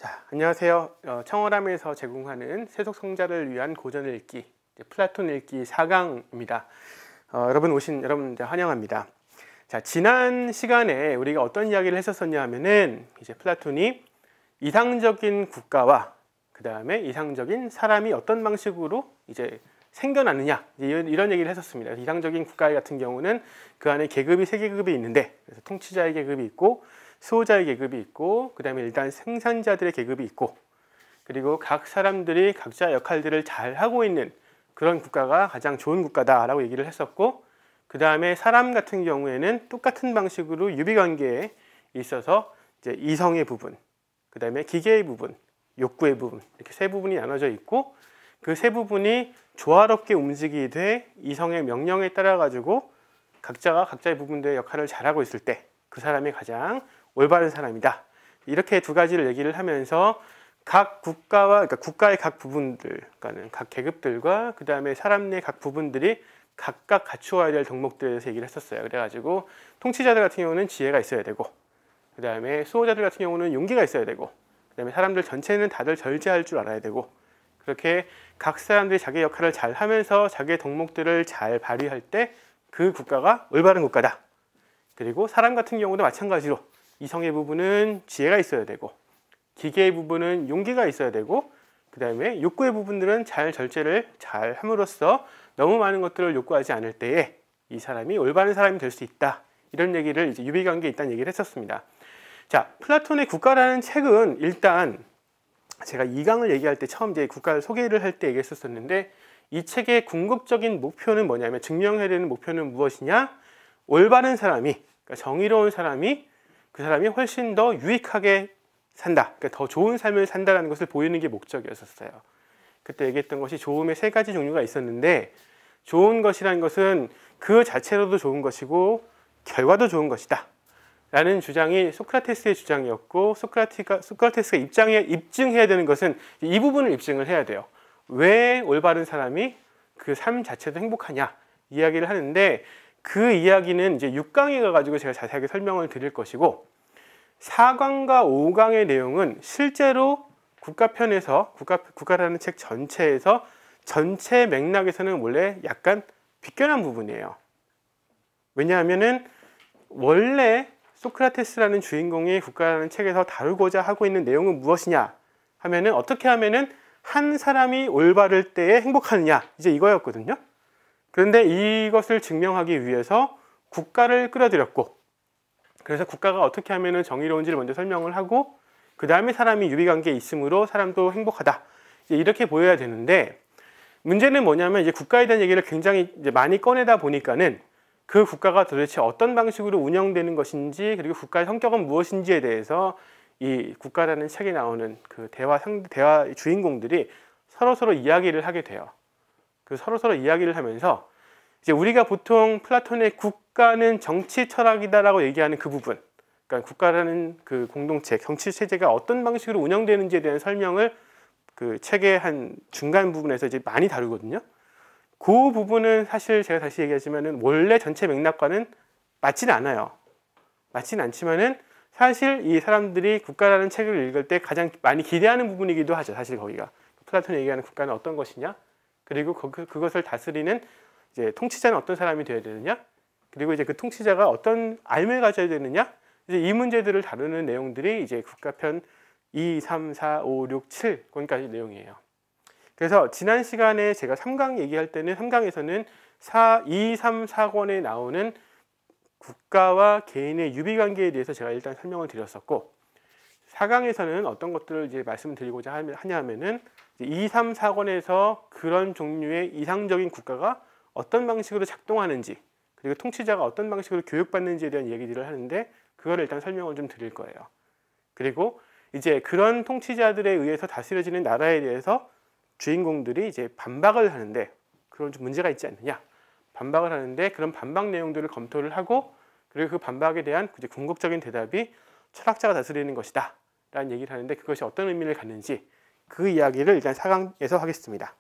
자, 안녕하세요. 청어람에서 제공하는 세속성자를 위한 고전 읽기, 플라톤 읽기 4강입니다. 여러분 오신 여러분 환영합니다. 자, 지난 시간에 우리가 어떤 이야기를 했었었냐 하면은 이제 플라톤이 이상적인 국가와 그 다음에 이상적인 사람이 어떤 방식으로 이제 생겨나느냐 이런 얘기를 했었습니다. 이상적인 국가 같은 경우는 그 안에 계급이 세 계급이 있는데, 그래서 통치자의 계급이 있고 수호자의 계급이 있고, 그 다음에 일단 생산자들의 계급이 있고, 그리고 각 사람들이 각자 역할들을 잘 하고 있는 그런 국가가 가장 좋은 국가다라고 얘기를 했었고, 그 다음에 사람 같은 경우에는 똑같은 방식으로 유비관계에 있어서 이제 이성의 부분, 그 다음에 기계의 부분, 욕구의 부분, 이렇게 세 부분이 나눠져 있고, 그 세 부분이 조화롭게 움직이되 이성의 명령에 따라 가지고 각자가 각자의 부분들의 역할을 잘하고 있을 때 그 사람이 가장 올바른 사람이다. 이렇게 두 가지를 얘기를 하면서 각 국가와, 그러니까 국가의 각 부분들, 그러니까 각 계급들과 그 다음에 사람 내 각 부분들이 각각 갖추어야 될 덕목들에 대해서 얘기를 했었어요. 그래가지고 통치자들 같은 경우는 지혜가 있어야 되고, 그 다음에 수호자들 같은 경우는 용기가 있어야 되고, 그 다음에 사람들 전체는 다들 절제할 줄 알아야 되고, 그렇게 각 사람들이 자기 역할을 잘 하면서 자기의 덕목들을 잘 발휘할 때 그 국가가 올바른 국가다. 그리고 사람 같은 경우도 마찬가지로 이성의 부분은 지혜가 있어야 되고, 기계의 부분은 용기가 있어야 되고, 그 다음에 욕구의 부분들은 잘 절제를 잘 함으로써 너무 많은 것들을 요구하지 않을 때에 이 사람이 올바른 사람이 될 수 있다. 이런 얘기를 이제 유비관계에 있다는 얘기를 했었습니다. 자, 플라톤의 국가라는 책은 일단 제가 2강을 얘기할 때 처음 이제 국가를 소개를 할 때 얘기했었는데, 이 책의 궁극적인 목표는 뭐냐면, 증명해야 되는 목표는 무엇이냐? 올바른 사람이, 그러니까 정의로운 사람이, 그 사람이 훨씬 더 유익하게 산다, 그러니까 더 좋은 삶을 산다는 것을 보이는 게 목적이었었어요. 그때 얘기했던 것이 좋음의 세 가지 종류가 있었는데, 좋은 것이라는 것은 그 자체로도 좋은 것이고 결과도 좋은 것이다 라는 주장이 소크라테스의 주장이었고, 소크라테스가 입증해야 되는 것은 이 부분을 입증을 해야 돼요. 왜 올바른 사람이 그 삶 자체도 행복하냐 이야기를 하는데, 그 이야기는 이제 6강에 가가지고 제가 자세하게 설명을 드릴 것이고, 4강과 5강의 내용은 실제로 국가편에서, 국가라는 책 전체에서 전체 맥락에서는 원래 약간 비껴난 부분이에요. 왜냐하면은 원래 소크라테스라는 주인공이 국가라는 책에서 다루고자 하고 있는 내용은 무엇이냐 하면은, 어떻게 하면은 한 사람이 올바를 때에 행복하느냐, 이제 이거였거든요. 그런데 이것을 증명하기 위해서 국가를 끌어들였고, 그래서 국가가 어떻게 하면은 정의로운지를 먼저 설명을 하고, 그 다음에 사람이 유비관계에 있으므로 사람도 행복하다, 이렇게 보여야 되는데, 문제는 뭐냐면 이제 국가에 대한 얘기를 굉장히 이제 많이 꺼내다 보니까는 그 국가가 도대체 어떤 방식으로 운영되는 것인지, 그리고 국가의 성격은 무엇인지에 대해서 이 국가라는 책에 나오는 그 대화 주인공들이 서로 이야기를 하게 돼요. 그 서로 이야기를 하면서 이제 우리가 보통 플라톤의 국가는 정치 철학이다라고 얘기하는 그 부분, 그러니까 국가라는 그 공동체, 정치 체제가 어떤 방식으로 운영되는지에 대한 설명을 그 책의 한 중간 부분에서 이제 많이 다루거든요. 그 부분은 사실 제가 다시 얘기하지만은 원래 전체 맥락과는 맞지는 않아요. 맞지는 않지만은 사실 이 사람들이 국가라는 책을 읽을 때 가장 많이 기대하는 부분이기도 하죠. 사실 거기가 플라톤이 얘기하는 국가는 어떤 것이냐, 그리고 그것을 다스리는 이제 통치자는 어떤 사람이 되어야 되느냐, 그리고 이제 그 통치자가 어떤 알을 가져야 되느냐, 이제 이 문제들을 다루는 내용들이 이제 국가편 2, 3, 4, 5, 6, 7 거기까지 내용이에요. 그래서 지난 시간에 제가 3강 얘기할 때는 3강에서는 2, 3, 4권에 나오는 국가와 개인의 유비관계에 대해서 제가 일단 설명을 드렸었고, 4강에서는 어떤 것들을 이제 말씀드리고자 하냐 하면은 2, 3, 4권에서 그런 종류의 이상적인 국가가 어떤 방식으로 작동하는지, 그리고 통치자가 어떤 방식으로 교육받는지에 대한 얘기들을 하는데, 그거를 일단 설명을 좀 드릴 거예요. 그리고 이제 그런 통치자들에 의해서 다스려지는 나라에 대해서 주인공들이 이제 반박을 하는데, 그런 좀 문제가 있지 않느냐, 반박을 하는데 그런 반박 내용들을 검토를 하고, 그리고 그 반박에 대한 이제 궁극적인 대답이 철학자가 다스리는 것이다 라는 얘기를 하는데, 그것이 어떤 의미를 갖는지 그 이야기를 일단 4강에서 하겠습니다.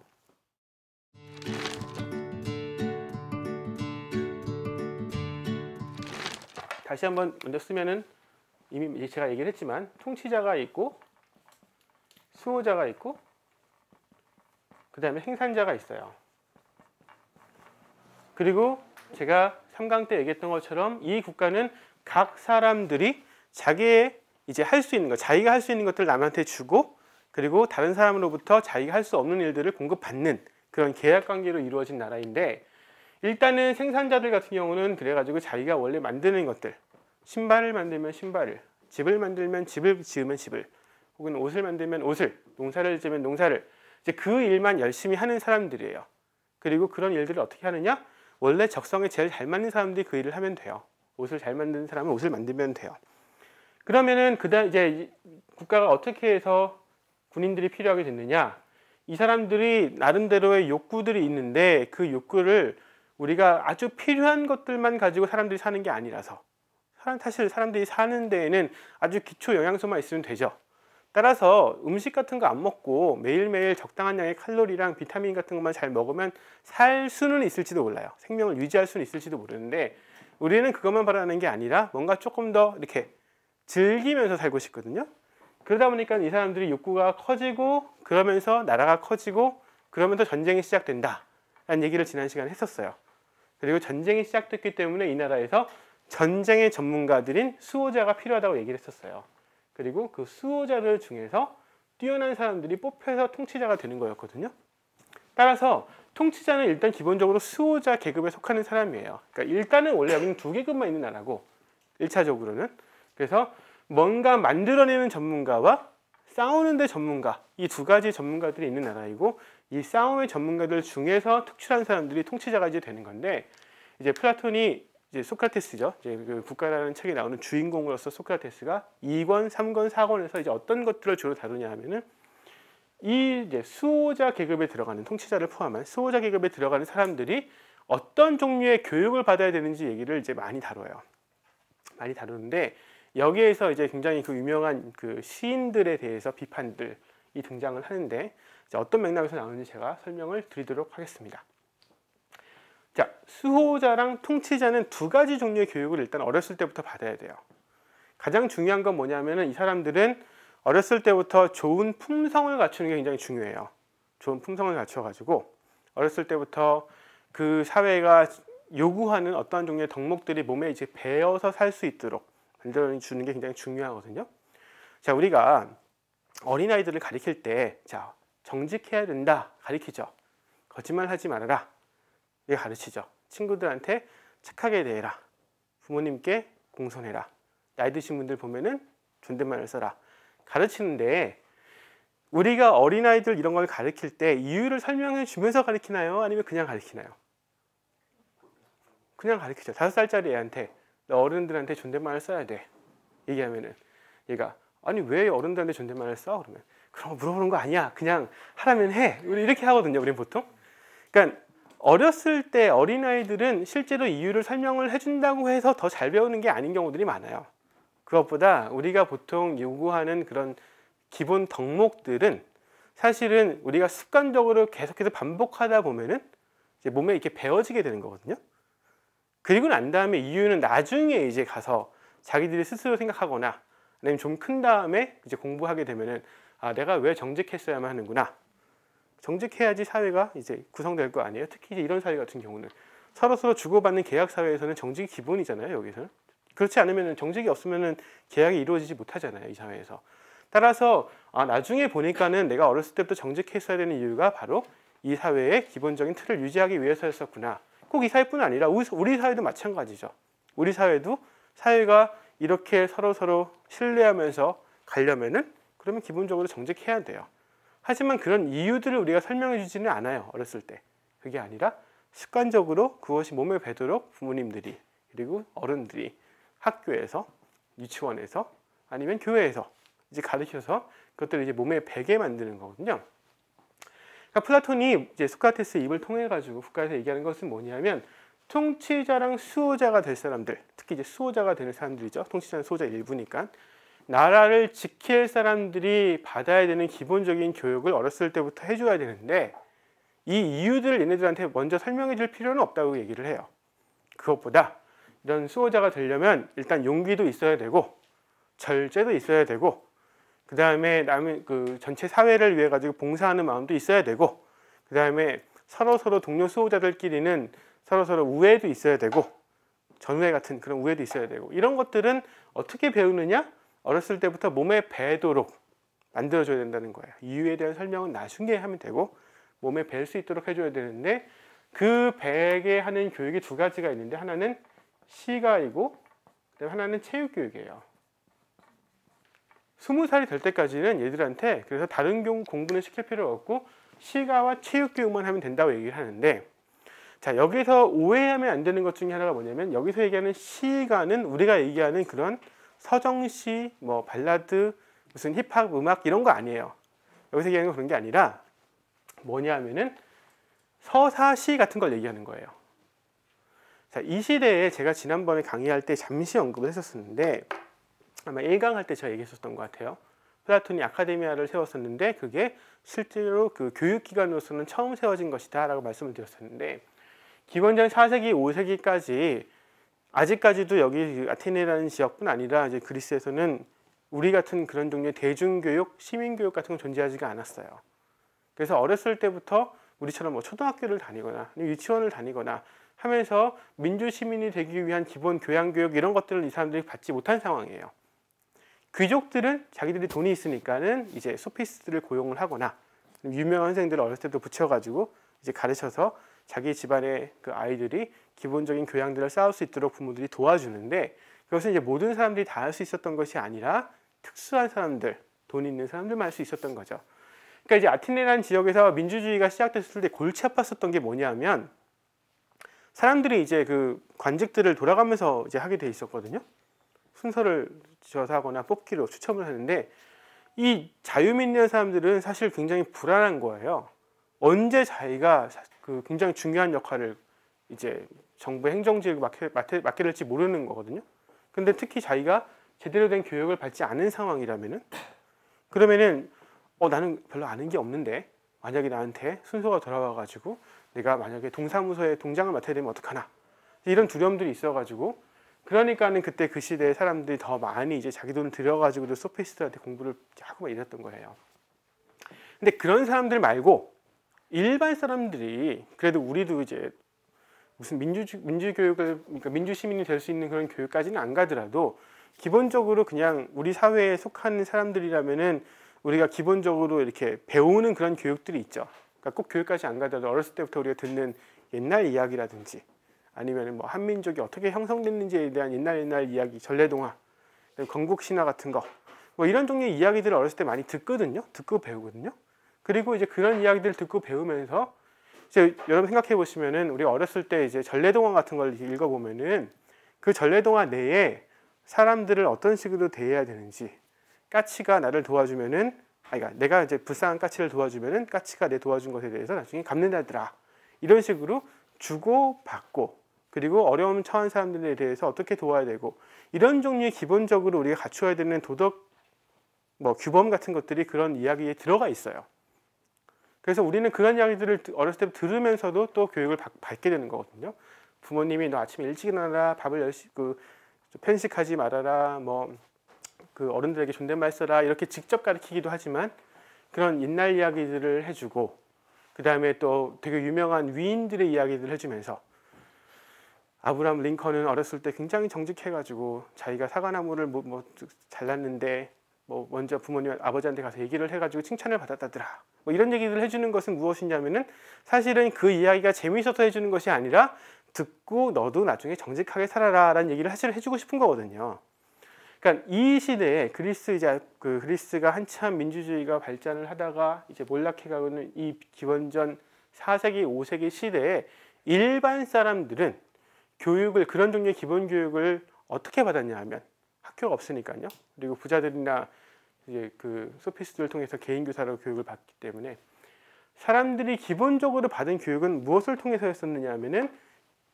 다시 한번 먼저 쓰면은, 이미 제가 얘기를 했지만 통치자가 있고, 수호자가 있고 그 다음에 생산자가 있어요. 그리고 제가 3강 때 얘기했던 것처럼 이 국가는 각 사람들이 자기의 이제 할 수 있는 것, 자기가 할 수 있는 것들을 남한테 주고 그리고 다른 사람으로부터 자기가 할 수 없는 일들을 공급받는 그런 계약 관계로 이루어진 나라인데, 일단은 생산자들 같은 경우는 그래가지고 자기가 원래 만드는 것들, 신발을 만들면 신발을, 집을 만들면 집을 지으면 집을, 혹은 옷을 만들면 옷을, 농사를 지으면 농사를, 이제 그 일만 열심히 하는 사람들이에요. 그리고 그런 일들을 어떻게 하느냐? 원래 적성에 제일 잘 맞는 사람들이 그 일을 하면 돼요. 옷을 잘 만드는 사람은 옷을 만들면 돼요. 그러면은 그다음 이제 국가가 어떻게 해서 군인들이 필요하게 됐느냐? 이 사람들이 나름대로의 욕구들이 있는데 그 욕구를 우리가 아주 필요한 것들만 가지고 사람들이 사는 게 아니라서, 사실 사람들이 사는 데에는 아주 기초 영양소만 있으면 되죠. 따라서 음식 같은 거 안 먹고 매일매일 적당한 양의 칼로리랑 비타민 같은 것만 잘 먹으면 살 수는 있을지도 몰라요. 생명을 유지할 수는 있을지도 모르는데, 우리는 그것만 바라는 게 아니라 뭔가 조금 더 이렇게 즐기면서 살고 싶거든요. 그러다 보니까 이 사람들이 욕구가 커지고, 그러면서 나라가 커지고, 그러면서 전쟁이 시작된다 라는 얘기를 지난 시간에 했었어요. 그리고 전쟁이 시작됐기 때문에 이 나라에서 전쟁의 전문가들인 수호자가 필요하다고 얘기를 했었어요. 그리고 그 수호자들 중에서 뛰어난 사람들이 뽑혀서 통치자가 되는 거였거든요. 따라서 통치자는 일단 기본적으로 수호자 계급에 속하는 사람이에요. 그러니까 일단은 원래 여기는 두 계급만 있는 나라고, 1차적으로는. 그래서 뭔가 만들어내는 전문가와 싸우는데 전문가, 이 두 가지 전문가들이 있는 나라이고, 이 싸움의 전문가들 중에서 특출한 사람들이 통치자가 이제 되는 건데, 이제 플라톤이 이제 소크라테스죠. 이제 그 국가라는 책에 나오는 주인공으로서 소크라테스가 2권, 3권, 4권에서 이제 어떤 것들을 주로 다루냐 하면은, 이 이제 수호자 계급에 들어가는, 통치자를 포함한 수호자 계급에 들어가는 사람들이 어떤 종류의 교육을 받아야 되는지 얘기를 이제 많이 다뤄요. 많이 다루는데, 여기에서 이제 굉장히 그 유명한 그 시인들에 대해서 비판들이 등장을 하는데, 이제 어떤 맥락에서 나오는지 제가 설명을 드리도록 하겠습니다. 자, 수호자랑 통치자는 두 가지 종류의 교육을 일단 어렸을 때부터 받아야 돼요. 가장 중요한 건 뭐냐면은, 이 사람들은 어렸을 때부터 좋은 품성을 갖추는 게 굉장히 중요해요. 좋은 품성을 갖춰가지고 어렸을 때부터 그 사회가 요구하는 어떠한 종류의 덕목들이 몸에 이제 배어서 살 수 있도록 만들어주는 게 굉장히 중요하거든요. 자, 우리가 어린아이들을 가르칠 때, 자, 정직해야 된다 가르치죠. 거짓말하지 말아라, 이게 가르치죠. 친구들한테 착하게 대해라, 부모님께 공손해라, 나이 드신 분들 보면은 존댓말을 써라, 가르치는데, 우리가 어린아이들 이런 걸 가르칠 때 이유를 설명해 주면서 가르치나요? 아니면 그냥 가르치나요? 그냥 가르치죠. 5살짜리 애한테 너 어른들한테 존댓말을 써야 돼 얘기하면은, 얘가 아니 왜 어른들한테 존댓말을 써? 그러면 그런 거 물어보는 거 아니야, 그냥 하라면 해, 우리 이렇게 하거든요. 우리는 보통. 그러니까 어렸을 때 어린아이들은 실제로 이유를 설명을 해준다고 해서 더 잘 배우는 게 아닌 경우들이 많아요. 그것보다 우리가 보통 요구하는 그런 기본 덕목들은 사실은 우리가 습관적으로 계속해서 반복하다 보면은 이제 몸에 이렇게 배어지게 되는 거거든요. 그리고 난 다음에 이유는 나중에 이제 가서 자기들이 스스로 생각하거나, 아니면 좀 큰 다음에 이제 공부하게 되면은, 아, 내가 왜 정직했어야만 하는구나. 정직해야지 사회가 이제 구성될 거 아니에요. 특히 이제 이런 사회 같은 경우는 서로 주고받는 계약 사회에서는 정직이 기본이잖아요. 여기서는 그렇지 않으면, 정직이 없으면은 계약이 이루어지지 못하잖아요, 이 사회에서. 따라서 나중에 보니까는 내가 어렸을 때부터 정직했어야 되는 이유가 바로 이 사회의 기본적인 틀을 유지하기 위해서였었구나. 꼭 이 사회뿐 아니라 우리 사회도 마찬가지죠. 우리 사회도 사회가 이렇게 서로 신뢰하면서 가려면은, 그러면 기본적으로 정직해야 돼요. 하지만 그런 이유들을 우리가 설명해 주지는 않아요, 어렸을 때. 그게 아니라 습관적으로 그것이 몸에 배도록 부모님들이, 그리고 어른들이 학교에서, 유치원에서, 아니면 교회에서 이제 가르쳐서 그것들을 이제 몸에 배게 만드는 거거든요. 그러니까 플라톤이 이제 소크라테스의 입을 통해 가지고 국가에서 얘기하는 것은 뭐냐면, 통치자랑 수호자가 될 사람들, 특히 이제 수호자가 되는 사람들이죠. 통치자는 수호자 일부니까. 나라를 지킬 사람들이 받아야 되는 기본적인 교육을 어렸을 때부터 해줘야 되는데, 이 이유들을 얘네들한테 먼저 설명해 줄 필요는 없다고 얘기를 해요. 그것보다 이런 수호자가 되려면 일단 용기도 있어야 되고, 절제도 있어야 되고, 그 다음에 남의 그 전체 사회를 위해 가지고 봉사하는 마음도 있어야 되고, 그 다음에 서로 동료 수호자들끼리는 서로 우애도 있어야 되고, 전우애 같은 그런 우애도 있어야 되고, 이런 것들은 어떻게 배우느냐? 어렸을 때부터 몸에 배도록 만들어줘야 된다는 거예요. 이유에 대한 설명은 나중에 하면 되고, 몸에 뵐 수 있도록 해줘야 되는데, 그 배게 하는 교육이 두 가지가 있는데, 하나는 시가이고 그다음에 하나는 체육교육이에요. 20살이 될 때까지는 얘들한테 그래서 다른 공부는 시킬 필요 없고 시가와 체육교육만 하면 된다고 얘기를 하는데, 자, 여기서 오해하면 안 되는 것 중에 하나가 뭐냐면, 여기서 얘기하는 시가는 우리가 얘기하는 그런 서정시, 뭐 발라드, 무슨 힙합 음악 이런 거 아니에요. 여기서 얘기하는 건 그런 게 아니라 뭐냐 하면은 서사시 같은 걸 얘기하는 거예요. 자, 이 시대에 제가 지난번에 강의할 때 잠시 언급을 했었는데, 아마 1강 할 때 제가 얘기했었던 것 같아요. 플라톤이 아카데미아를 세웠었는데 그게 실제로 그 교육기관으로서는 처음 세워진 것이다 라고 말씀을 드렸었는데, 기원전 4세기, 5세기까지 아직까지도 여기 아테네라는 지역뿐 아니라 이제 그리스에서는 우리 같은 그런 종류의 대중교육, 시민교육 같은 건 존재하지가 않았어요. 그래서 어렸을 때부터 우리처럼 뭐 초등학교를 다니거나 유치원을 다니거나 하면서 민주시민이 되기 위한 기본 교양교육 이런 것들을 이 사람들이 받지 못한 상황이에요. 귀족들은 자기들이 돈이 있으니까는 이제 소피스트를 고용을 하거나 유명한 선생들을 어렸을 때부터 붙여가지고 이제 가르쳐서 자기 집안의 그 아이들이 기본적인 교양들을 쌓을 수 있도록 부모들이 도와주는데, 그것은 이제 모든 사람들이 다 할 수 있었던 것이 아니라 특수한 사람들, 돈 있는 사람들만 할 수 있었던 거죠. 그러니까 이제 아테네라는 지역에서 민주주의가 시작됐을 때 골치 아팠었던 게 뭐냐면, 사람들이 이제 그 관직들을 돌아가면서 이제 하게 돼 있었거든요. 순서를 지어서 하거나 뽑기로 추첨을 하는데, 이 자유민이라는 사람들은 사실 굉장히 불안한 거예요. 언제 자기가 그 굉장히 중요한 역할을 이제 정부 행정직을 맡게 될지 모르는 거거든요. 근데 특히 자기가 제대로 된 교육을 받지 않은 상황이라면은, 그러면은 나는 별로 아는 게 없는데 만약에 나한테 순서가 돌아와 가지고 내가 만약에 동사무소에 동장을 맡아야 되면 어떡하나, 이런 두려움들이 있어가지고, 그러니까는 그때 그 시대에 사람들이 더 많이 이제 자기 돈을 들여가지고도 소피스트한테 공부를 하고 막 이랬던 거예요. 근데 그런 사람들 말고 일반 사람들이, 그래도 우리도 이제 무슨 민주교육을, 그러니까 민주시민이 될 수 있는 그런 교육까지는 안 가더라도 기본적으로 그냥 우리 사회에 속하는 사람들이라면은 우리가 기본적으로 이렇게 배우는 그런 교육들이 있죠. 그러니까 꼭 교육까지 안 가더라도 어렸을 때부터 우리가 듣는 옛날 이야기라든지, 아니면 뭐 한민족이 어떻게 형성됐는지에 대한 옛날 이야기, 전래동화, 건국신화 같은 거, 뭐 이런 종류의 이야기들을 어렸을 때 많이 듣거든요. 듣고 배우거든요. 그리고 이제 그런 이야기들을 듣고 배우면서 이제 여러분 생각해 보시면은, 우리 어렸을 때 이제 전래동화 같은 걸 읽어보면은 그 전래동화 내에 사람들을 어떤 식으로 대해야 되는지, 까치가 나를 도와주면은, 그러니까 내가 이제 불쌍한 까치를 도와주면은 까치가 내 도와준 것에 대해서 나중에 갚는다더라, 이런 식으로 주고 받고, 그리고 어려움 처한 사람들에 대해서 어떻게 도와야 되고, 이런 종류의 기본적으로 우리가 갖추어야 되는 도덕 뭐 규범 같은 것들이 그런 이야기에 들어가 있어요. 그래서 우리는 그런 이야기들을 어렸을 때 들으면서도 또 교육을 받게 되는 거거든요. 부모님이 너 아침에 일찍 일어나라, 밥을 열심히 편식하지 말아라, 뭐 그 어른들에게 존댓말 써라, 이렇게 직접 가르치기도 하지만 그런 옛날 이야기들을 해주고, 그 다음에 또 되게 유명한 위인들의 이야기들을 해주면서, 아브라함 링컨은 어렸을 때 굉장히 정직해가지고 자기가 사과나무를 뭐 잘랐는데 뭐 먼저 부모님 아버지한테 가서 얘기를 해가지고 칭찬을 받았다더라, 뭐 이런 얘기를 해주는 것은 무엇이냐면은, 사실은 그 이야기가 재미있어서 해주는 것이 아니라 듣고 너도 나중에 정직하게 살아라 라는 얘기를 사실 해주고 싶은 거거든요. 그러니까 이 시대에 그리스가 한참 민주주의가 발전을 하다가 이제 몰락해가고는 이 기원전 4세기, 5세기 시대에 일반 사람들은 교육을, 그런 종류의 기본 교육을 어떻게 받았냐 하면, 학교가 없으니까요. 그리고 부자들이나 이제 그 소피스트를 통해서 개인 교사로 교육을 받기 때문에 사람들이 기본적으로 받은 교육은 무엇을 통해서였었느냐 하면은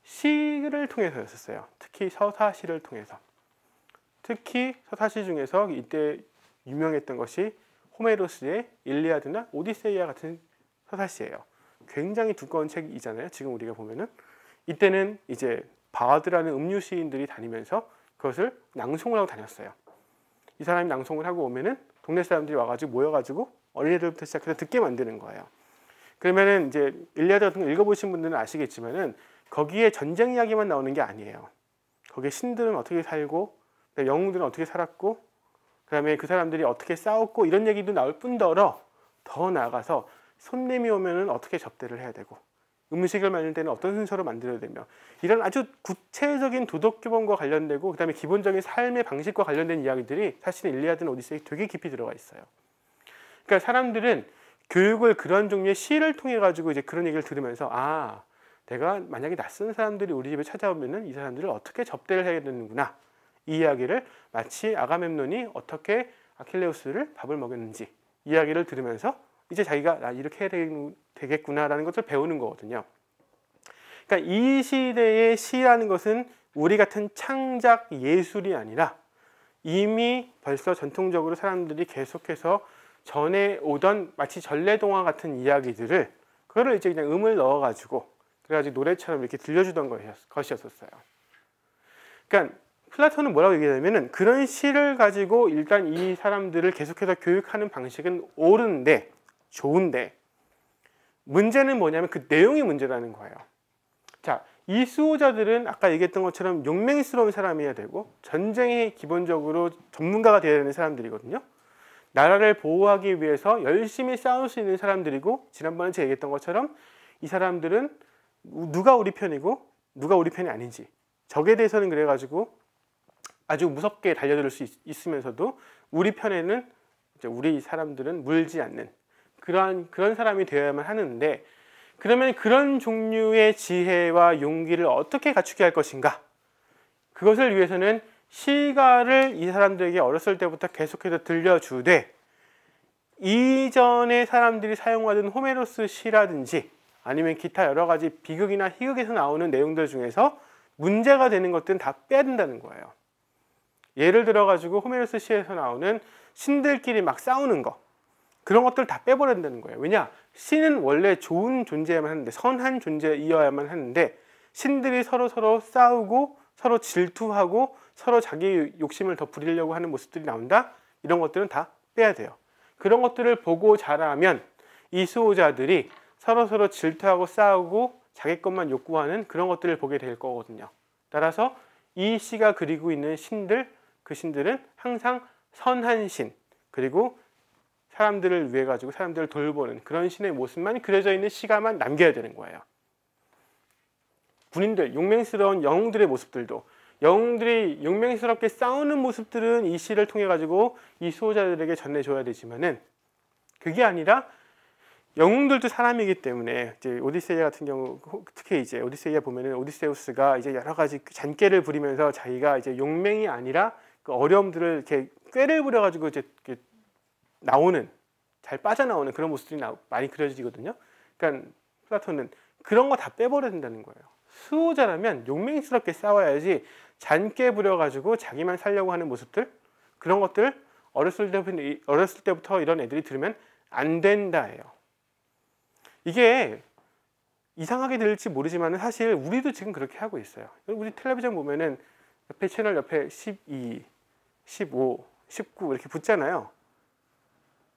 시를 통해서였었어요. 특히 서사시를 통해서. 특히 서사시 중에서 이때 유명했던 것이 호메로스의 일리아드나 오디세이아 같은 서사시예요. 굉장히 두꺼운 책이잖아요. 지금 우리가 보면은. 이때는 이제 바드라는 음유 시인들이 다니면서 그것을 낭송을 하고 다녔어요. 이 사람이 낭송을 하고 오면은 동네 사람들이 와가지고 모여가지고 어린애들부터 시작해서 듣게 만드는 거예요. 그러면은 이제 일리아드 같은 거 읽어보신 분들은 아시겠지만은 거기에 전쟁 이야기만 나오는 게 아니에요. 거기에 신들은 어떻게 살고, 영웅들은 어떻게 살았고, 그다음에 그 사람들이 어떻게 싸웠고 이런 얘기도 나올 뿐더러 더 나아가서 손님이 오면은 어떻게 접대를 해야 되고, 음식을 만들 때는 어떤 순서로 만들어야 되며, 이런 아주 구체적인 도덕 규범과 관련되고 그다음에 기본적인 삶의 방식과 관련된 이야기들이 사실은 일리아드나 오디세이에 되게 깊이 들어가 있어요. 그러니까 사람들은 교육을 그런 종류의 시를 통해 가지고 이제 그런 얘기를 들으면서 아, 내가 만약에 낯선 사람들이 우리 집에 찾아오면은 이 사람들을 어떻게 접대를 해야 되는구나, 이 이야기를 마치 아가멤논이 어떻게 아킬레우스를 밥을 먹였는지 이야기를 들으면서 이제 자기가 이렇게 해야 되겠구나라는 것을 배우는 거거든요. 그러니까 이 시대의 시라는 것은 우리 같은 창작 예술이 아니라 이미 벌써 전통적으로 사람들이 계속해서 전해오던 마치 전래동화 같은 이야기들을 그거를 이제 그냥 음을 넣어가지고 그래가지고 노래처럼 이렇게 들려주던 것이었어요. 그러니까 플라톤은 뭐라고 얘기하냐면은 그런 시를 가지고 일단 이 사람들을 계속해서 교육하는 방식은 옳은데, 좋은데 문제는 뭐냐면 그 내용이 문제라는 거예요. 자, 이 수호자들은 아까 얘기했던 것처럼 용맹스러운 사람이어야 되고 전쟁에 기본적으로 전문가가 되어야 되는 사람들이거든요. 나라를 보호하기 위해서 열심히 싸울 수 있는 사람들이고, 지난번에 제가 얘기했던 것처럼 이 사람들은 누가 우리 편이고 누가 우리 편이 아닌지, 적에 대해서는 그래가지고 아주 무섭게 달려들 수 있으면서도 우리 편에는 이제 우리 사람들은 물지 않는 그런 사람이 되어야만 하는데, 그러면 그런 종류의 지혜와 용기를 어떻게 갖추게 할 것인가? 그것을 위해서는 시가를 이 사람들에게 어렸을 때부터 계속해서 들려주되, 이전의 사람들이 사용하던 호메로스 시라든지 아니면 기타 여러 가지 비극이나 희극에서 나오는 내용들 중에서 문제가 되는 것들은 다 빼야 된다는 거예요. 예를 들어 가지고 호메로스 시에서 나오는 신들끼리 막 싸우는 거, 그런 것들 다 빼버려야 된다는 거예요. 왜냐? 신은 원래 좋은 존재야만 하는데, 선한 존재이어야만 하는데, 신들이 서로 싸우고 서로 질투하고 서로 자기 욕심을 더 부리려고 하는 모습들이 나온다? 이런 것들은 다 빼야 돼요. 그런 것들을 보고 자라면 이 수호자들이 서로 질투하고 싸우고 자기 것만 욕구하는 그런 것들을 보게 될 거거든요. 따라서 이 시가 그리고 있는 신들, 그 신들은 항상 선한 신, 그리고 사람들을 위해 가지고 사람들을 돌보는 그런 신의 모습만 그려져 있는 시가만 남겨야 되는 거예요. 군인들, 용맹스러운 영웅들의 모습들도, 영웅들이 용맹스럽게 싸우는 모습들은 이 시를 통해 가지고 이 수호자들에게 전해줘야 되지만은, 그게 아니라 영웅들도 사람이기 때문에 이제 오디세이아 같은 경우, 특히 이제 오디세이아 보면은 오디세우스가 이제 여러 가지 잔꾀를 부리면서 자기가 이제 용맹이 아니라 그 어려움들을 이렇게 꾀를 부려가지고 이제 나오는, 잘 빠져나오는 그런 모습들이 많이 그려지거든요. 그러니까 플라톤은 그런 거 다 빼버려야 된다는 거예요. 수호자라면 용맹스럽게 싸워야지 잔꾀 부려가지고 자기만 살려고 하는 모습들, 그런 것들 어렸을 때부터 이런 애들이 들으면 안 된다예요. 이게 이상하게 들릴지 모르지만 사실 우리도 지금 그렇게 하고 있어요. 우리 텔레비전 보면은 옆에 채널 옆에 12, 15, 19 이렇게 붙잖아요.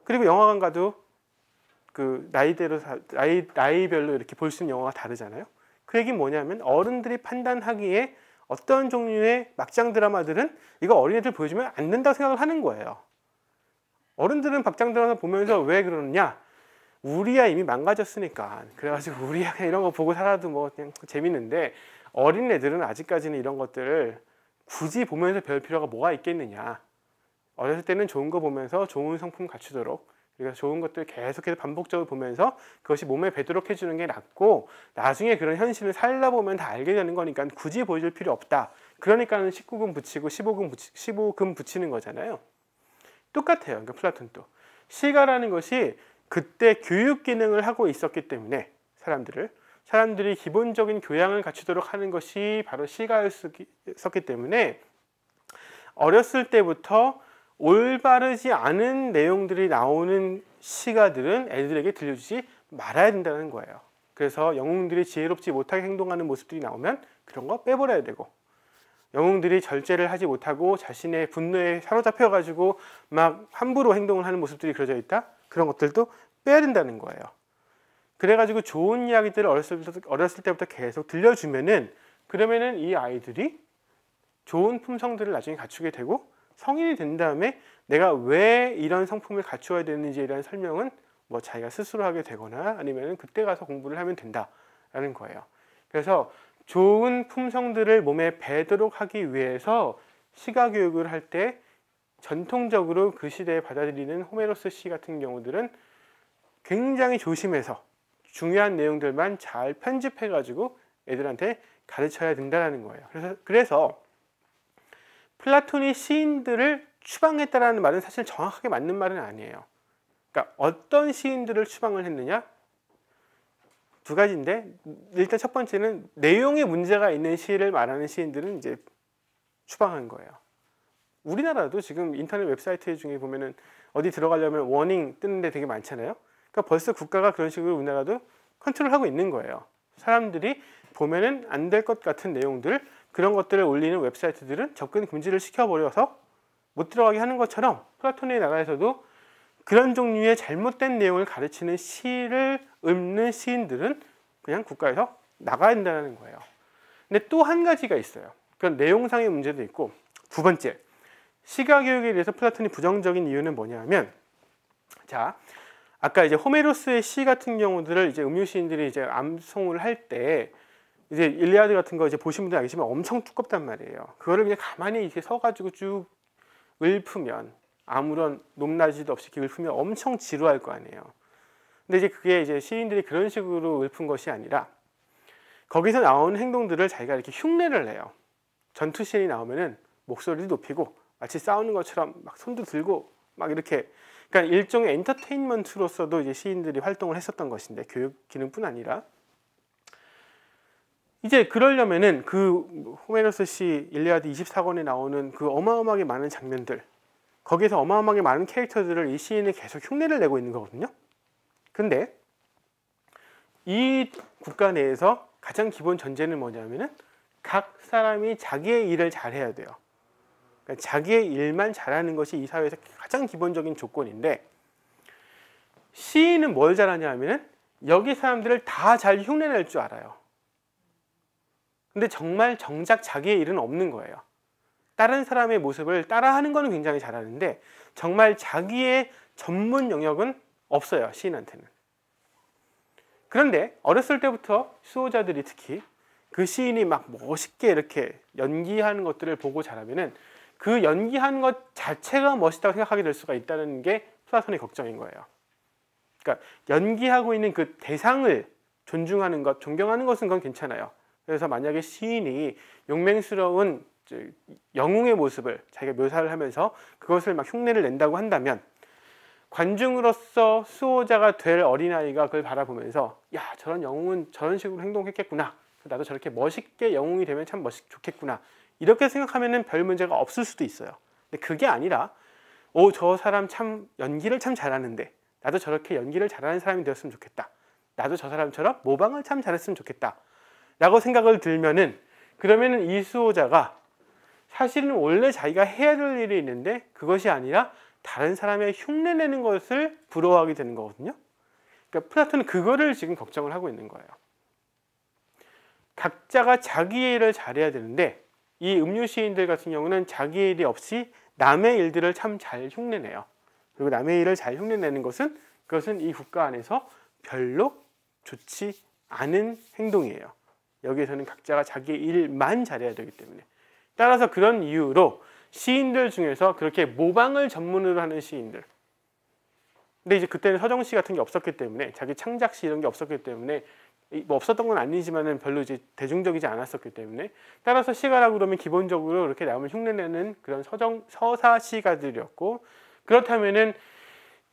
그리고 영화관 가도 그 나이별로 이렇게 볼 수 있는 영화가 다르잖아요. 그 얘기는 뭐냐면 어른들이 판단하기에 어떤 종류의 막장 드라마들은 이거 어린애들 보여주면 안 된다고 생각을 하는 거예요. 어른들은 막장 드라마 보면서 왜 그러느냐? 우리야 이미 망가졌으니까. 그래가지고 우리야 그냥 이런 거 보고 살아도 뭐 그냥 재밌는데, 어린애들은 아직까지는 이런 것들을 굳이 보면서 배울 필요가 뭐가 있겠느냐. 어렸을 때는 좋은 거 보면서 좋은 성품 갖추도록, 그래서 좋은 것들 계속해서 반복적으로 보면서 그것이 몸에 배도록 해주는 게 낫고, 나중에 그런 현실을 살다 보면 다 알게 되는 거니까 굳이 보여줄 필요 없다. 그러니까는 19금 붙이고 15금 붙이는 거잖아요. 똑같아요. 그러니까 플라톤도 시가라는 것이 그때 교육 기능을 하고 있었기 때문에 사람들이 기본적인 교양을 갖추도록 하는 것이 바로 시가였기 때문에 어렸을 때부터 올바르지 않은 내용들이 나오는 시가들은 애들에게 들려주지 말아야 된다는 거예요. 그래서 영웅들이 지혜롭지 못하게 행동하는 모습들이 나오면 그런 거 빼버려야 되고, 영웅들이 절제를 하지 못하고 자신의 분노에 사로잡혀 가지고 막 함부로 행동을 하는 모습들이 그려져 있다. 그런 것들도 빼야 된다는 거예요. 그래가지고 좋은 이야기들을 어렸을 때부터 계속 들려주면은, 그러면은 이 아이들이 좋은 품성들을 나중에 갖추게 되고 성인이 된 다음에 내가 왜 이런 성품을 갖추어야 되는지에 대한 설명은 뭐 자기가 스스로 하게 되거나 아니면 그때 가서 공부를 하면 된다라는 거예요. 그래서 좋은 품성들을 몸에 배도록 하기 위해서 시가 교육을 할 때 전통적으로 그 시대에 받아들이는 호메로스 시 같은 경우들은 굉장히 조심해서 중요한 내용들만 잘 편집해 가지고 애들한테 가르쳐야 된다는 거예요. 그래서 플라톤이 시인들을 추방했다라는 말은 사실 정확하게 맞는 말은 아니에요. 그러니까 어떤 시인들을 추방을 했느냐? 두 가지인데, 일단 첫 번째는 내용에 문제가 있는 시를 말하는 시인들은 이제 추방한 거예요. 우리나라도 지금 인터넷 웹사이트 중에 보면은 어디 들어가려면 워닝 뜨는 데 되게 많잖아요. 그러니까 벌써 국가가 그런 식으로 우리나라도 컨트롤하고 있는 거예요. 사람들이 보면은 안 될 것 같은 내용들, 그런 것들을 올리는 웹사이트들은 접근 금지를 시켜버려서 못 들어가게 하는 것처럼 플라톤의 나라에서도 그런 종류의 잘못된 내용을 가르치는 시를 읊는 시인들은 그냥 국가에서 나가야 된다는 거예요. 근데 또 한 가지가 있어요. 그건 내용상의 문제도 있고, 두 번째, 시가 교육에 대해서 플라톤이 부정적인 이유는 뭐냐면, 자, 아까 이제 호메로스의 시 같은 경우들을 이제 음유 시인들이 이제 암송을 할 때 이제 일리아드 같은 거 이제 보신 분들 알겠지만 엄청 두껍단 말이에요. 그거를 그냥 가만히 이렇게 서가지고 쭉 읊으면, 아무런 높낮이도 없이 이렇게 읊으면 엄청 지루할 거 아니에요. 근데 이제 그게 이제 시인들이 그런 식으로 읊은 것이 아니라 거기서 나오는 행동들을 자기가 이렇게 흉내를 내요. 전투 씬이 나오면은 목소리를 높이고 마치 싸우는 것처럼 막 손도 들고 막 이렇게, 그러니까 일종의 엔터테인먼트로서도 이제 시인들이 활동을 했었던 것인데, 교육 기능뿐 아니라 이제 그러려면은 그 호메로스 시 일리아드 24권에 나오는 그 어마어마하게 많은 장면들, 거기서 어마어마하게 많은 캐릭터들을 이 시인이 계속 흉내를 내고 있는 거거든요. 근데 이 국가 내에서 가장 기본 전제는 뭐냐면은 각 사람이 자기의 일을 잘해야 돼요. 그러니까 자기의 일만 잘하는 것이 이 사회에서 가장 기본적인 조건인데, 시인은 뭘 잘하냐 하면은 여기 사람들을 다 잘 흉내낼 줄 알아요. 근데 정말 정작 자기의 일은 없는 거예요. 다른 사람의 모습을 따라하는 거는 굉장히 잘하는데 정말 자기의 전문 영역은 없어요, 시인한테는. 그런데 어렸을 때부터 수호자들이 특히 그 시인이 막 멋있게 이렇게 연기하는 것들을 보고 자라면은 그 연기하는 것 자체가 멋있다고 생각하게 될 수가 있다는 게 플라톤의 걱정인 거예요. 그러니까 연기하고 있는 그 대상을 존중하는 것, 존경하는 것은 그건 괜찮아요. 그래서 만약에 시인이 용맹스러운 영웅의 모습을 자기가 묘사를 하면서 그것을 막 흉내를 낸다고 한다면, 관중으로서 수호자가 될 어린아이가 그걸 바라보면서 야, 저런 영웅은 저런 식으로 행동했겠구나, 나도 저렇게 멋있게 영웅이 되면 참 좋겠구나, 이렇게 생각하면은 별 문제가 없을 수도 있어요. 근데 그게 아니라 저 사람 참 연기를 참 잘하는데 나도 저렇게 연기를 잘하는 사람이 되었으면 좋겠다, 나도 저 사람처럼 모방을 참 잘했으면 좋겠다 라고 생각을 들면은, 그러면은 이 수호자가 사실은 원래 자기가 해야 될 일이 있는데 그것이 아니라 다른 사람의 흉내내는 것을 부러워하게 되는 거거든요. 그러니까 플라톤은 그거를 지금 걱정을 하고 있는 거예요. 각자가 자기의 일을 잘해야 되는데 이 음유 시인들 같은 경우는 자기의 일이 없이 남의 일들을 참 잘 흉내내요. 그리고 남의 일을 잘 흉내내는 것은, 그것은 이 국가 안에서 별로 좋지 않은 행동이에요. 여기에서는 각자가 자기의 일만 잘해야 되기 때문에. 따라서 그런 이유로 시인들 중에서 그렇게 모방을 전문으로 하는 시인들, 근데 이제 그때는 서정시 같은 게 없었기 때문에, 자기 창작시 이런 게 없었기 때문에, 뭐 없었던 건 아니지만은 별로 이제 대중적이지 않았었기 때문에, 따라서 시가라고 그러면 기본적으로 이렇게 남을 흉내내는 그런 서사시가들이었고, 그렇다면은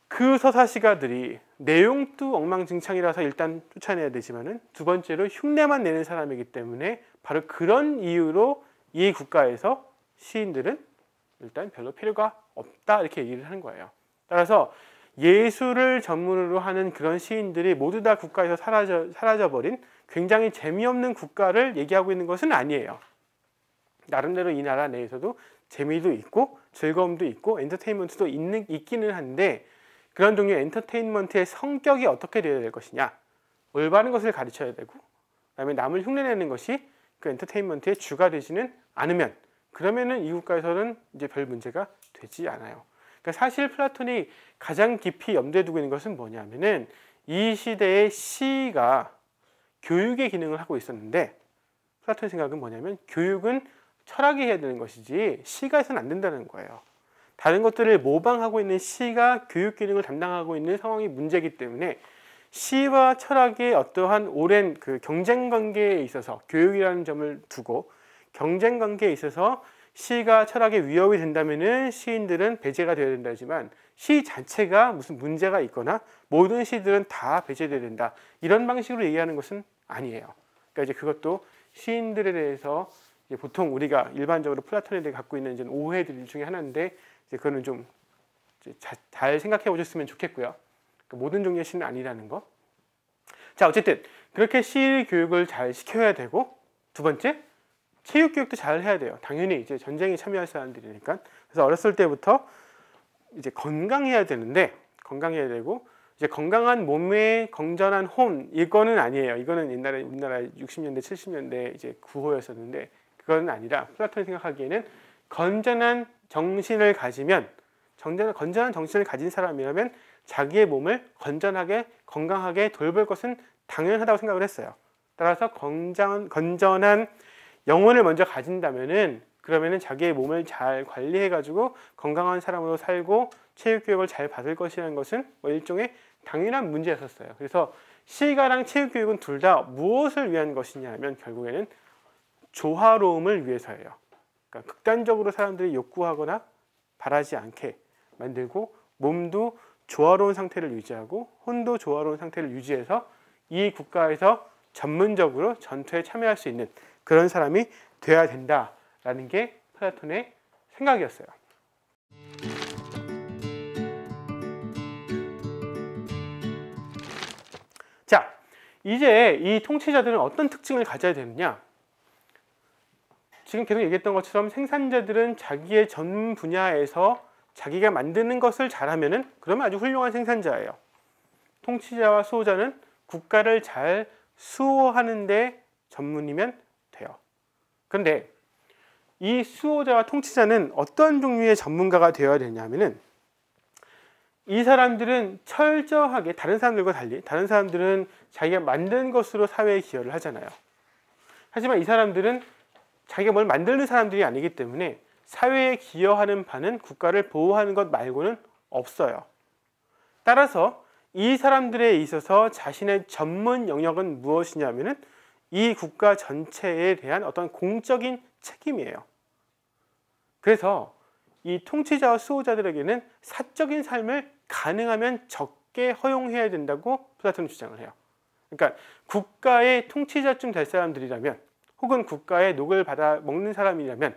그 서사시가들이 내용도 엉망진창이라서 일단 쫓아내야 되지만은 두 번째로 흉내만 내는 사람이기 때문에 바로 그런 이유로 이 국가에서 시인들은 일단 별로 필요가 없다, 이렇게 얘기를 하는 거예요. 따라서 예술을 전문으로 하는 그런 시인들이 모두 다 국가에서 사라져버린 굉장히 재미없는 국가를 얘기하고 있는 것은 아니에요. 나름대로 이 나라 내에서도 재미도 있고 즐거움도 있고 엔터테인먼트도 있기는 한데, 그런 종류의 엔터테인먼트의 성격이 어떻게 되어야 될 것이냐, 올바른 것을 가르쳐야 되고 그다음에 남을 흉내내는 것이 그 엔터테인먼트의 주가 되지는 않으면, 그러면은 이 국가에서는 이제 별 문제가 되지 않아요. 그러니까 사실 플라톤이 가장 깊이 염두에 두고 있는 것은 뭐냐면은, 이 시대의 시가 교육의 기능을 하고 있었는데, 플라톤의 생각은 뭐냐면 교육은 철학이 해야 되는 것이지 시가 해서는 안 된다는 거예요. 다른 것들을 모방하고 있는 시가 교육 기능을 담당하고 있는 상황이 문제이기 때문에, 시와 철학의 어떠한 오랜 그 경쟁 관계에 있어서, 교육이라는 점을 두고 경쟁 관계에 있어서 시가 철학에 위협이 된다면은 시인들은 배제가 되어야 된다지만, 시 자체가 무슨 문제가 있거나 모든 시들은 다 배제되어야 된다, 이런 방식으로 얘기하는 것은 아니에요. 그러니까 이제 그것도 시인들에 대해서 이제 보통 우리가 일반적으로 플라톤에 대해 갖고 있는 이제 오해들 중에 하나인데, 이제 그거는 좀 잘 생각해 보셨으면 좋겠고요. 그러니까 모든 종류의 시는 아니라는 거. 자, 어쨌든 그렇게 시 교육을 잘 시켜야 되고, 두 번째, 체육 교육도 잘 해야 돼요. 당연히 이제 전쟁에 참여할 사람들이니까. 그래서 어렸을 때부터 이제 건강해야 되는데, 건강해야 되고, 이제 건강한 몸에 건전한 혼, 이거는 아니에요. 이거는 옛날에 우리나라 60년대, 70년대 이제 구호였었는데, 그건 아니라 플라톤이 생각하기에는 건전한 정신을 가지면, 건전한 정신을 가진 사람이라면 자기의 몸을 건전하게, 건강하게 돌볼 것은 당연하다고 생각을 했어요. 따라서 건전한 영혼을 먼저 가진다면은, 그러면은 자기의 몸을 잘 관리해가지고 건강한 사람으로 살고 체육교육을 잘 받을 것이라는 것은 뭐 일종의 당연한 문제였었어요. 그래서 시가랑 체육교육은 둘 다 무엇을 위한 것이냐 하면 결국에는 조화로움을 위해서예요. 그러니까 극단적으로 사람들이 욕구하거나 바라지 않게 만들고, 몸도 조화로운 상태를 유지하고 혼도 조화로운 상태를 유지해서 이 국가에서 전문적으로 전투에 참여할 수 있는 그런 사람이 돼야 된다라는 게 플라톤의 생각이었어요. 자, 이제 이 통치자들은 어떤 특징을 가져야 되느냐? 지금 계속 얘기했던 것처럼 생산자들은 자기의 전 분야에서 자기가 만드는 것을 잘하면은 그러면 아주 훌륭한 생산자예요. 통치자와 수호자는 국가를 잘 수호하는 데 전문이면 돼요. 그런데 이 수호자와 통치자는 어떤 종류의 전문가가 되어야 되냐면은, 이 사람들은 철저하게 다른 사람들과 달리, 다른 사람들은 자기가 만든 것으로 사회에 기여를 하잖아요. 하지만 이 사람들은 자기가 뭘 만드는 사람들이 아니기 때문에 사회에 기여하는 바는 국가를 보호하는 것 말고는 없어요. 따라서 이 사람들에 있어서 자신의 전문 영역은 무엇이냐면은 이 국가 전체에 대한 어떤 공적인 책임이에요. 그래서 이 통치자와 수호자들에게는 사적인 삶을 가능하면 적게 허용해야 된다고 플라톤은 주장을 해요. 그러니까 국가의 통치자쯤 될 사람들이라면, 혹은 국가의 녹을 받아 먹는 사람이라면,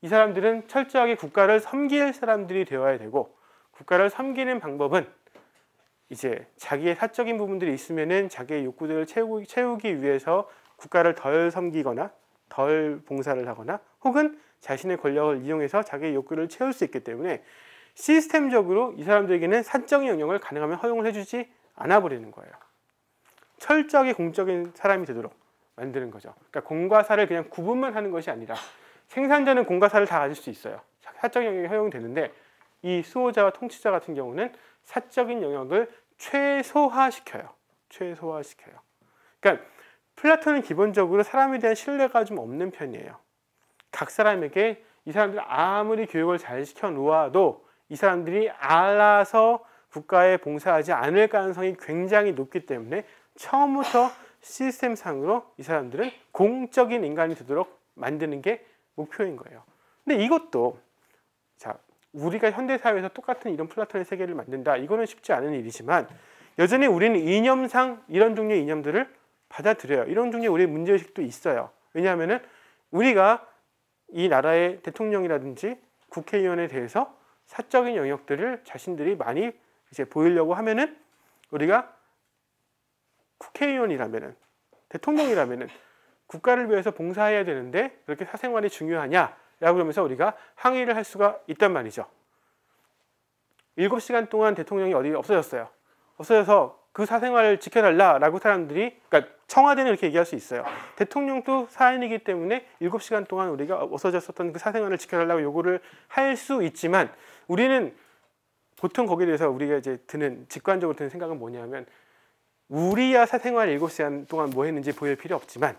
이 사람들은 철저하게 국가를 섬길 사람들이 되어야 되고, 국가를 섬기는 방법은 이제 자기의 사적인 부분들이 있으면은 자기의 욕구들을 채우기 위해서 국가를 덜 섬기거나 덜 봉사를 하거나, 혹은 자신의 권력을 이용해서 자기의 욕구를 채울 수 있기 때문에 시스템적으로 이 사람들에게는 사적인 영역을 가능하면 허용을 해주지 않아 버리는 거예요. 철저하게 공적인 사람이 되도록 만드는 거죠. 그러니까 공과 사를 그냥 구분만 하는 것이 아니라, 생산자는 공과 사를 다 가질 수 있어요. 사적 영역이 허용되는데, 이 수호자와 통치자 같은 경우는 사적인 영역을 최소화시켜요. 최소화시켜요. 그러니까 플라톤은 기본적으로 사람에 대한 신뢰가 좀 없는 편이에요. 각 사람에게 이 사람들이 아무리 교육을 잘 시켜 놓아도 이 사람들이 알아서 국가에 봉사하지 않을 가능성이 굉장히 높기 때문에 처음부터 시스템상으로 이 사람들은 공적인 인간이 되도록 만드는 게 목표인 거예요. 근데 이것도, 자, 우리가 현대사회에서 똑같은 이런 플라톤의 세계를 만든다, 이거는 쉽지 않은 일이지만 여전히 우리는 이념상 이런 종류의 이념들을 받아들여요. 이런 종류의 우리의 문제의식도 있어요. 왜냐하면은 우리가 이 나라의 대통령이라든지 국회의원에 대해서 사적인 영역들을 자신들이 많이 이제 보이려고 하면은, 우리가 국회의원이라면은, 대통령이라면은 국가를 위해서 봉사해야 되는데 그렇게 사생활이 중요하냐라고 그러면서 우리가 항의를 할 수가 있단 말이죠. 7시간 동안 대통령이 어디 없어졌어요. 없어져서 그 사생활을 지켜달라라고 사람들이, 그러니까 청와대는 이렇게 얘기할 수 있어요. 대통령도 사인이기 때문에 7시간 동안 우리가 없어졌었던 그 사생활을 지켜달라고 요구를 할 수 있지만, 우리는 보통 거기에 대해서 우리가 이제 직관적으로 드는 생각은 뭐냐면, 우리야 사생활 7시간 동안 뭐 했는지 보일 필요 없지만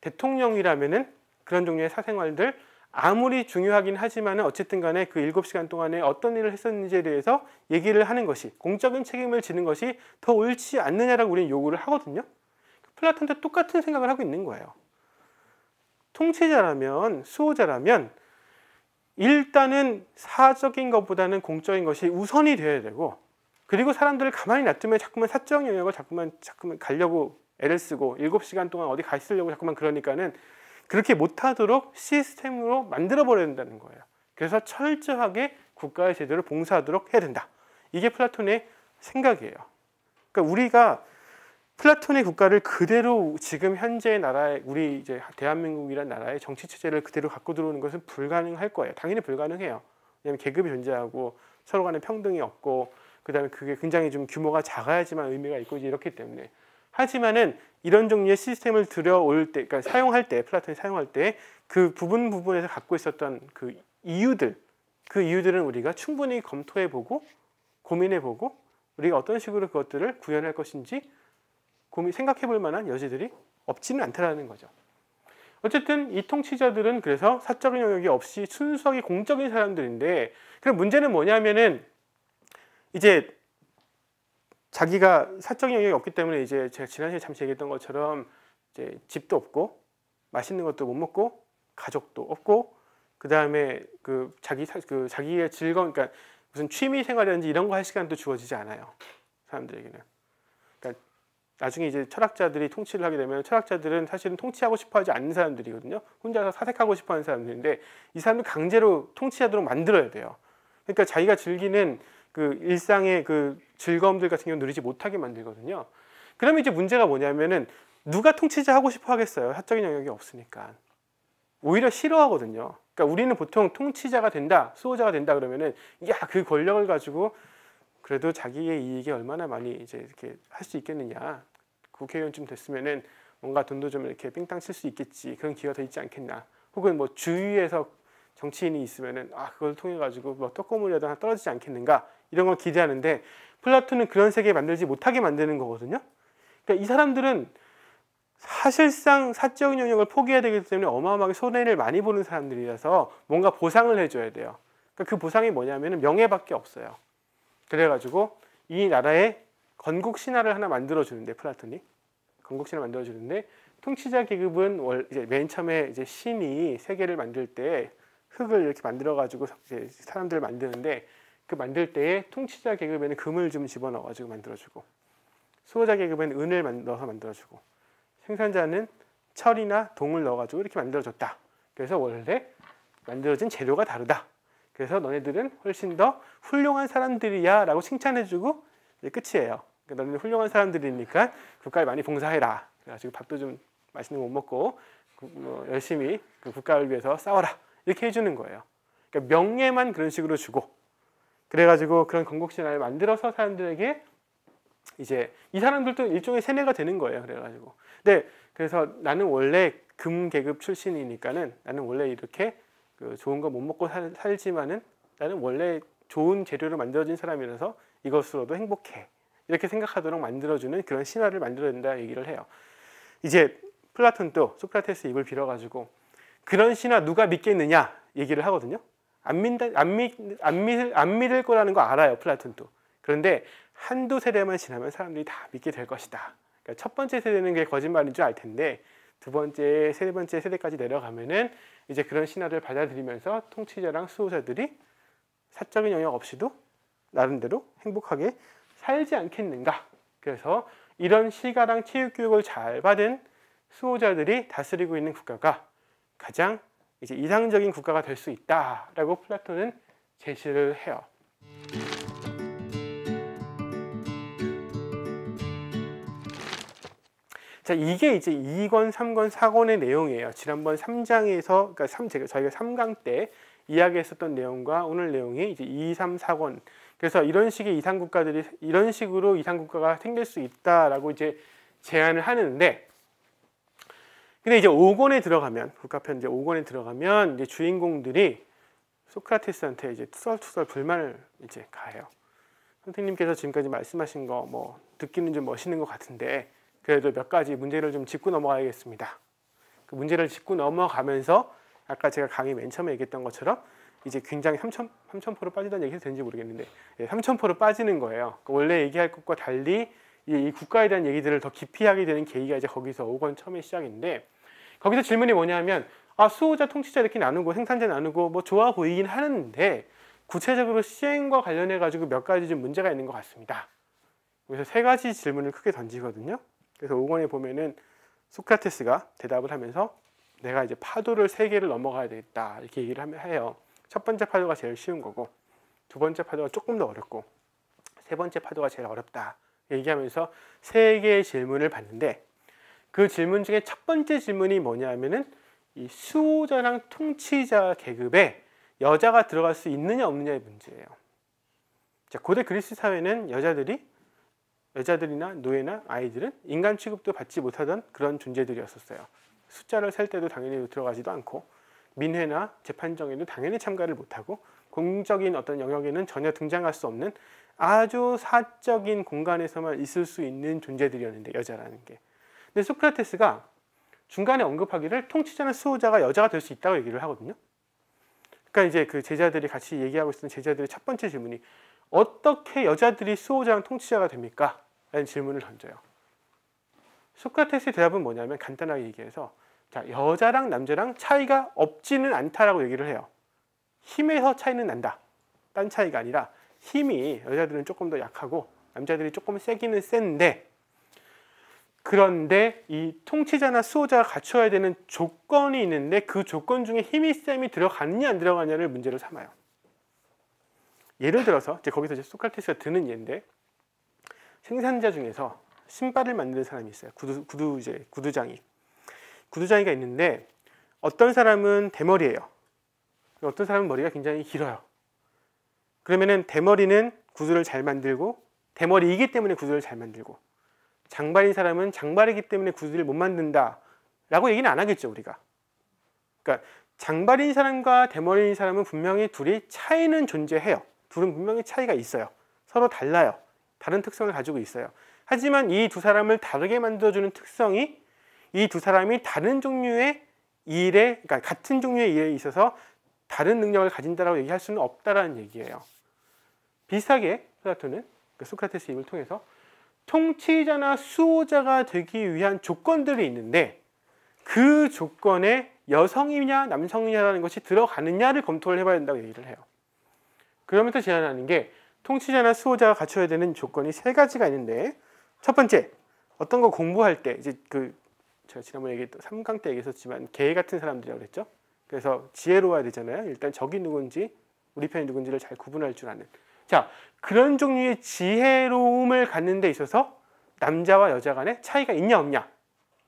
대통령이라면은 그런 종류의 사생활들 아무리 중요하긴 하지만 어쨌든 간에 그 7시간 동안에 어떤 일을 했었는지에 대해서 얘기를 하는 것이, 공적인 책임을 지는 것이 더 옳지 않느냐라고 우리는 요구를 하거든요. 플라톤도 똑같은 생각을 하고 있는 거예요. 통치자라면, 수호자라면 일단은 사적인 것보다는 공적인 것이 우선이 되어야 되고, 그리고 사람들을 가만히 놔두면 자꾸만 사적 영역을 자꾸만 가려고 애를 쓰고 7시간 동안 어디 가 있으려고 자꾸만 그러니까는 그렇게 못하도록 시스템으로 만들어버려야 된다는 거예요. 그래서 철저하게 국가의 제도를 봉사하도록 해야 된다. 이게 플라톤의 생각이에요. 그러니까 우리가 플라톤의 국가를 그대로 지금 현재의 나라의, 우리 이제 대한민국이라는 나라의 정치 체제를 그대로 갖고 들어오는 것은 불가능할 거예요. 당연히 불가능해요. 왜냐하면 계급이 존재하고 서로 간에 평등이 없고, 그 다음에 그게 굉장히 좀 규모가 작아야지만 의미가 있고 이렇기 때문에. 하지만은 이런 종류의 시스템을 들여올 때, 그러니까 사용할 때, 플라톤이 사용할 때 그 부분에서 갖고 있었던 그 이유들은 우리가 충분히 검토해보고 고민해보고 우리가 어떤 식으로 그것들을 구현할 것인지 생각해볼 만한 여지들이 없지는 않다라는 거죠. 어쨌든 이 통치자들은 그래서 사적인 영역이 없이 순수하게 공적인 사람들인데, 그럼 문제는 뭐냐면은 이제 자기가 사적인 영역이 없기 때문에 이제 제가 지난주에 잠시 얘기했던 것처럼 이제 집도 없고 맛있는 것도 못 먹고 가족도 없고, 그 다음에 자기의 즐거운, 그러니까 무슨 취미 생활이라든지 이런 거 할 시간도 주어지지 않아요, 사람들에게는. 그러니까 나중에 이제 철학자들이 통치를 하게 되면, 철학자들은 사실은 통치하고 싶어하지 않는 사람들이거든요. 혼자서 사색하고 싶어하는 사람들인데 이 사람들 강제로 통치하도록 만들어야 돼요. 그러니까 자기가 즐기는 그 일상의 그 즐거움들 같은 경우 누리지 못하게 만들거든요. 그러면 이제 문제가 뭐냐면은 누가 통치자 하고 싶어 하겠어요? 사적인 영역이 없으니까. 오히려 싫어하거든요. 그러니까 우리는 보통 통치자가 된다, 수호자가 된다 그러면은 야, 그 권력을 가지고 그래도 자기의 이익에 얼마나 많이 이제 이렇게 할 수 있겠느냐. 국회의원쯤 됐으면은 뭔가 돈도 좀 이렇게 삥땅 칠 수 있겠지. 그런 기회가 더 있지 않겠나. 혹은 뭐 주위에서 정치인이 있으면은 그걸 통해 가지고 뭐 떡고물이라도 하나 떨어지지 않겠는가, 이런 걸 기대하는데, 플라톤은 그런 세계 만들지 못하게 만드는 거거든요. 그러니까 이 사람들은 사실상 사적인 영역을 포기해야 되기 때문에 어마어마하게 손해를 많이 보는 사람들이라서 뭔가 보상을 해줘야 돼요. 그러니까 그 보상이 뭐냐면 명예밖에 없어요. 그래가지고 이 나라에 건국 신화를 하나 만들어주는데, 플라톤이 건국 신화 만들어주는데, 통치자 계급은 이제 맨 처음에 이제 신이 세계를 만들 때 흙을 이렇게 만들어가지고 사람들을 만드는데, 그 만들 때에 통치자 계급에는 금을 좀 집어넣어가지고 만들어주고, 수호자 계급에는 은을 넣어서 만들어주고, 생산자는 철이나 동을 넣어가지고 이렇게 만들어줬다. 그래서 원래 만들어진 재료가 다르다. 그래서 너네들은 훨씬 더 훌륭한 사람들이야 라고 칭찬해주고 이제 끝이에요. 그러니까 너네들 훌륭한 사람들이니까 국가에 많이 봉사해라. 그래가지고 밥도 좀 맛있는 거 못 먹고 열심히 그 국가를 위해서 싸워라. 이렇게 해주는 거예요. 그러니까 명예만 그런 식으로 주고, 그래가지고 그런 건국신화를 만들어서 사람들에게 이제 이 사람들도 일종의 세뇌가 되는 거예요. 그래가지고 그래서 나는 원래 금 계급 출신이니까는, 나는 원래 이렇게 그 좋은 거 못 먹고 살지만은 나는 원래 좋은 재료로 만들어진 사람이라서 이것으로도 행복해. 이렇게 생각하도록 만들어주는 그런 신화를 만들어야 된다 얘기를 해요. 이제 플라톤도 소크라테스 입을 빌어가지고 그런 신화 누가 믿겠느냐 얘기를 하거든요. 안 믿을 거라는 거 알아요, 플라톤도. 그런데 한두 세대만 지나면 사람들이 다 믿게 될 것이다. 그러니까 첫 번째 세대는 그게 거짓말인 줄 알 텐데, 두 번째, 세 번째 세대까지 내려가면은 이제 그런 신화를 받아들이면서 통치자랑 수호자들이 사적인 영역 없이도 나름대로 행복하게 살지 않겠는가. 그래서 이런 시가랑 체육 교육을 잘 받은 수호자들이 다스리고 있는 국가가 가장 이제 이상적인 국가가 될 수 있다라고 플라톤은 제시를 해요. 자, 이게 이제 2권, 3권, 4권의 내용이에요. 지난번 3장에서, 그러니까 저희가 3강 때 이야기했었던 내용과 오늘 내용이 이제 2, 3, 4권. 그래서 이런 식의 이상국가들이 이런 식으로 이상국가가 생길 수 있다라고 이제 제안을 하는데, 근데 이제 5권에 들어가면, 국가편 이제 5권에 들어가면 이제 주인공들이 소크라테스한테 이제 투덜투덜 불만을 이제 가해요. 선생님께서 지금까지 말씀하신 거 뭐 듣기는 좀 멋있는 것 같은데 그래도 몇 가지 문제를 좀 짚고 넘어가야겠습니다. 그 문제를 짚고 넘어가면서 아까 제가 강의 맨 처음에 얘기했던 것처럼 이제 굉장히 3000%로 빠지다는 얘기가 되는지 모르겠는데 3000%로 빠지는 거예요. 원래 얘기할 것과 달리 이 국가에 대한 얘기들을 더 깊이 하게 되는 계기가 이제 거기서 5권 처음에 시작인데, 거기서 질문이 뭐냐면 수호자, 통치자 이렇게 나누고 생산자 나누고 뭐 좋아 보이긴 하는데 구체적으로 시행과 관련해 가지고 몇 가지 좀 문제가 있는 것 같습니다. 그래서 세 가지 질문을 크게 던지거든요. 그래서 5권에 보면은 소크라테스가 대답을 하면서 내가 이제 파도를 3개를 넘어가야 되겠다 이렇게 얘기를 해요. 첫 번째 파도가 제일 쉬운 거고, 두 번째 파도가 조금 더 어렵고, 세 번째 파도가 제일 어렵다 얘기하면서 3개의 질문을 받는데, 그 질문 중에 첫 번째 질문이 뭐냐면은 이 수호자랑 통치자 계급에 여자가 들어갈 수 있느냐 없느냐의 문제예요. 자, 고대 그리스 사회는 여자들이나 노예나 아이들은 인간 취급도 받지 못하던 그런 존재들이었었어요. 숫자를 셀 때도 당연히 들어가지도 않고, 민회나 재판정에도 당연히 참가를 못하고, 공적인 어떤 영역에는 전혀 등장할 수 없는 아주 사적인 공간에서만 있을 수 있는 존재들이었는데, 여자라는 게. 근데 소크라테스가 중간에 언급하기를 통치자나 수호자가 여자가 될 수 있다고 얘기를 하거든요. 그러니까 이제 그 제자들이 같이 얘기하고 있는 제자들의 첫 번째 질문이 어떻게 여자들이 수호자랑 통치자가 됩니까? 라는 질문을 던져요. 소크라테스의 대답은 뭐냐면 간단하게 얘기해서, 자, 여자랑 남자랑 차이가 없지는 않다라고 얘기를 해요. 힘에서 차이는 난다. 딴 차이가 아니라 힘이 여자들은 조금 더 약하고 남자들이 조금 세기는 센데, 그런데 이 통치자나 수호자가 갖춰야 되는 조건이 있는데 그 조건 중에 힘이 셈이 들어가느냐 안 들어가느냐를 문제로 삼아요. 예를 들어서 이제 거기서 이제 소크라테스가 드는 예인데, 생산자 중에서 신발을 만드는 사람이 있어요. 구두장이가 있는데 어떤 사람은 대머리예요. 어떤 사람은 머리가 굉장히 길어요. 그러면은 대머리는 구두를 잘 만들고, 대머리이기 때문에 구두를 잘 만들고, 장발인 사람은 장발이기 때문에 구두를 못 만든다 라고 얘기는 안 하겠죠, 우리가. 그러니까 장발인 사람과 대머리인 사람은 분명히 둘이 차이는 존재해요. 둘은 분명히 차이가 있어요. 서로 달라요. 다른 특성을 가지고 있어요. 하지만 이 두 사람을 다르게 만들어주는 특성이 이 두 사람이 다른 종류의 일에, 그러니까 같은 종류의 일에 있어서 다른 능력을 가진다라고 얘기할 수는 없다라는 얘기예요. 비슷하게 플라톤은 그 소크라테스 입을 통해서 통치자나 수호자가 되기 위한 조건들이 있는데 그 조건에 여성이냐 남성이냐라는 것이 들어가느냐를 검토를 해봐야 된다고 얘기를 해요. 그러면서 제안하는 게 통치자나 수호자가 갖춰야 되는 조건이 3가지가 있는데, 첫 번째, 어떤 거 공부할 때 이제 제가 지난번에 얘기했던 3강 때 얘기했었지만 개 같은 사람들이라고 그랬죠. 그래서 지혜로워야 되잖아요. 일단 적이 누군지 우리 편이 누군지를 잘 구분할 줄 아는. 자, 그런 종류의 지혜로움을 갖는 데 있어서 남자와 여자 간에 차이가 있냐 없냐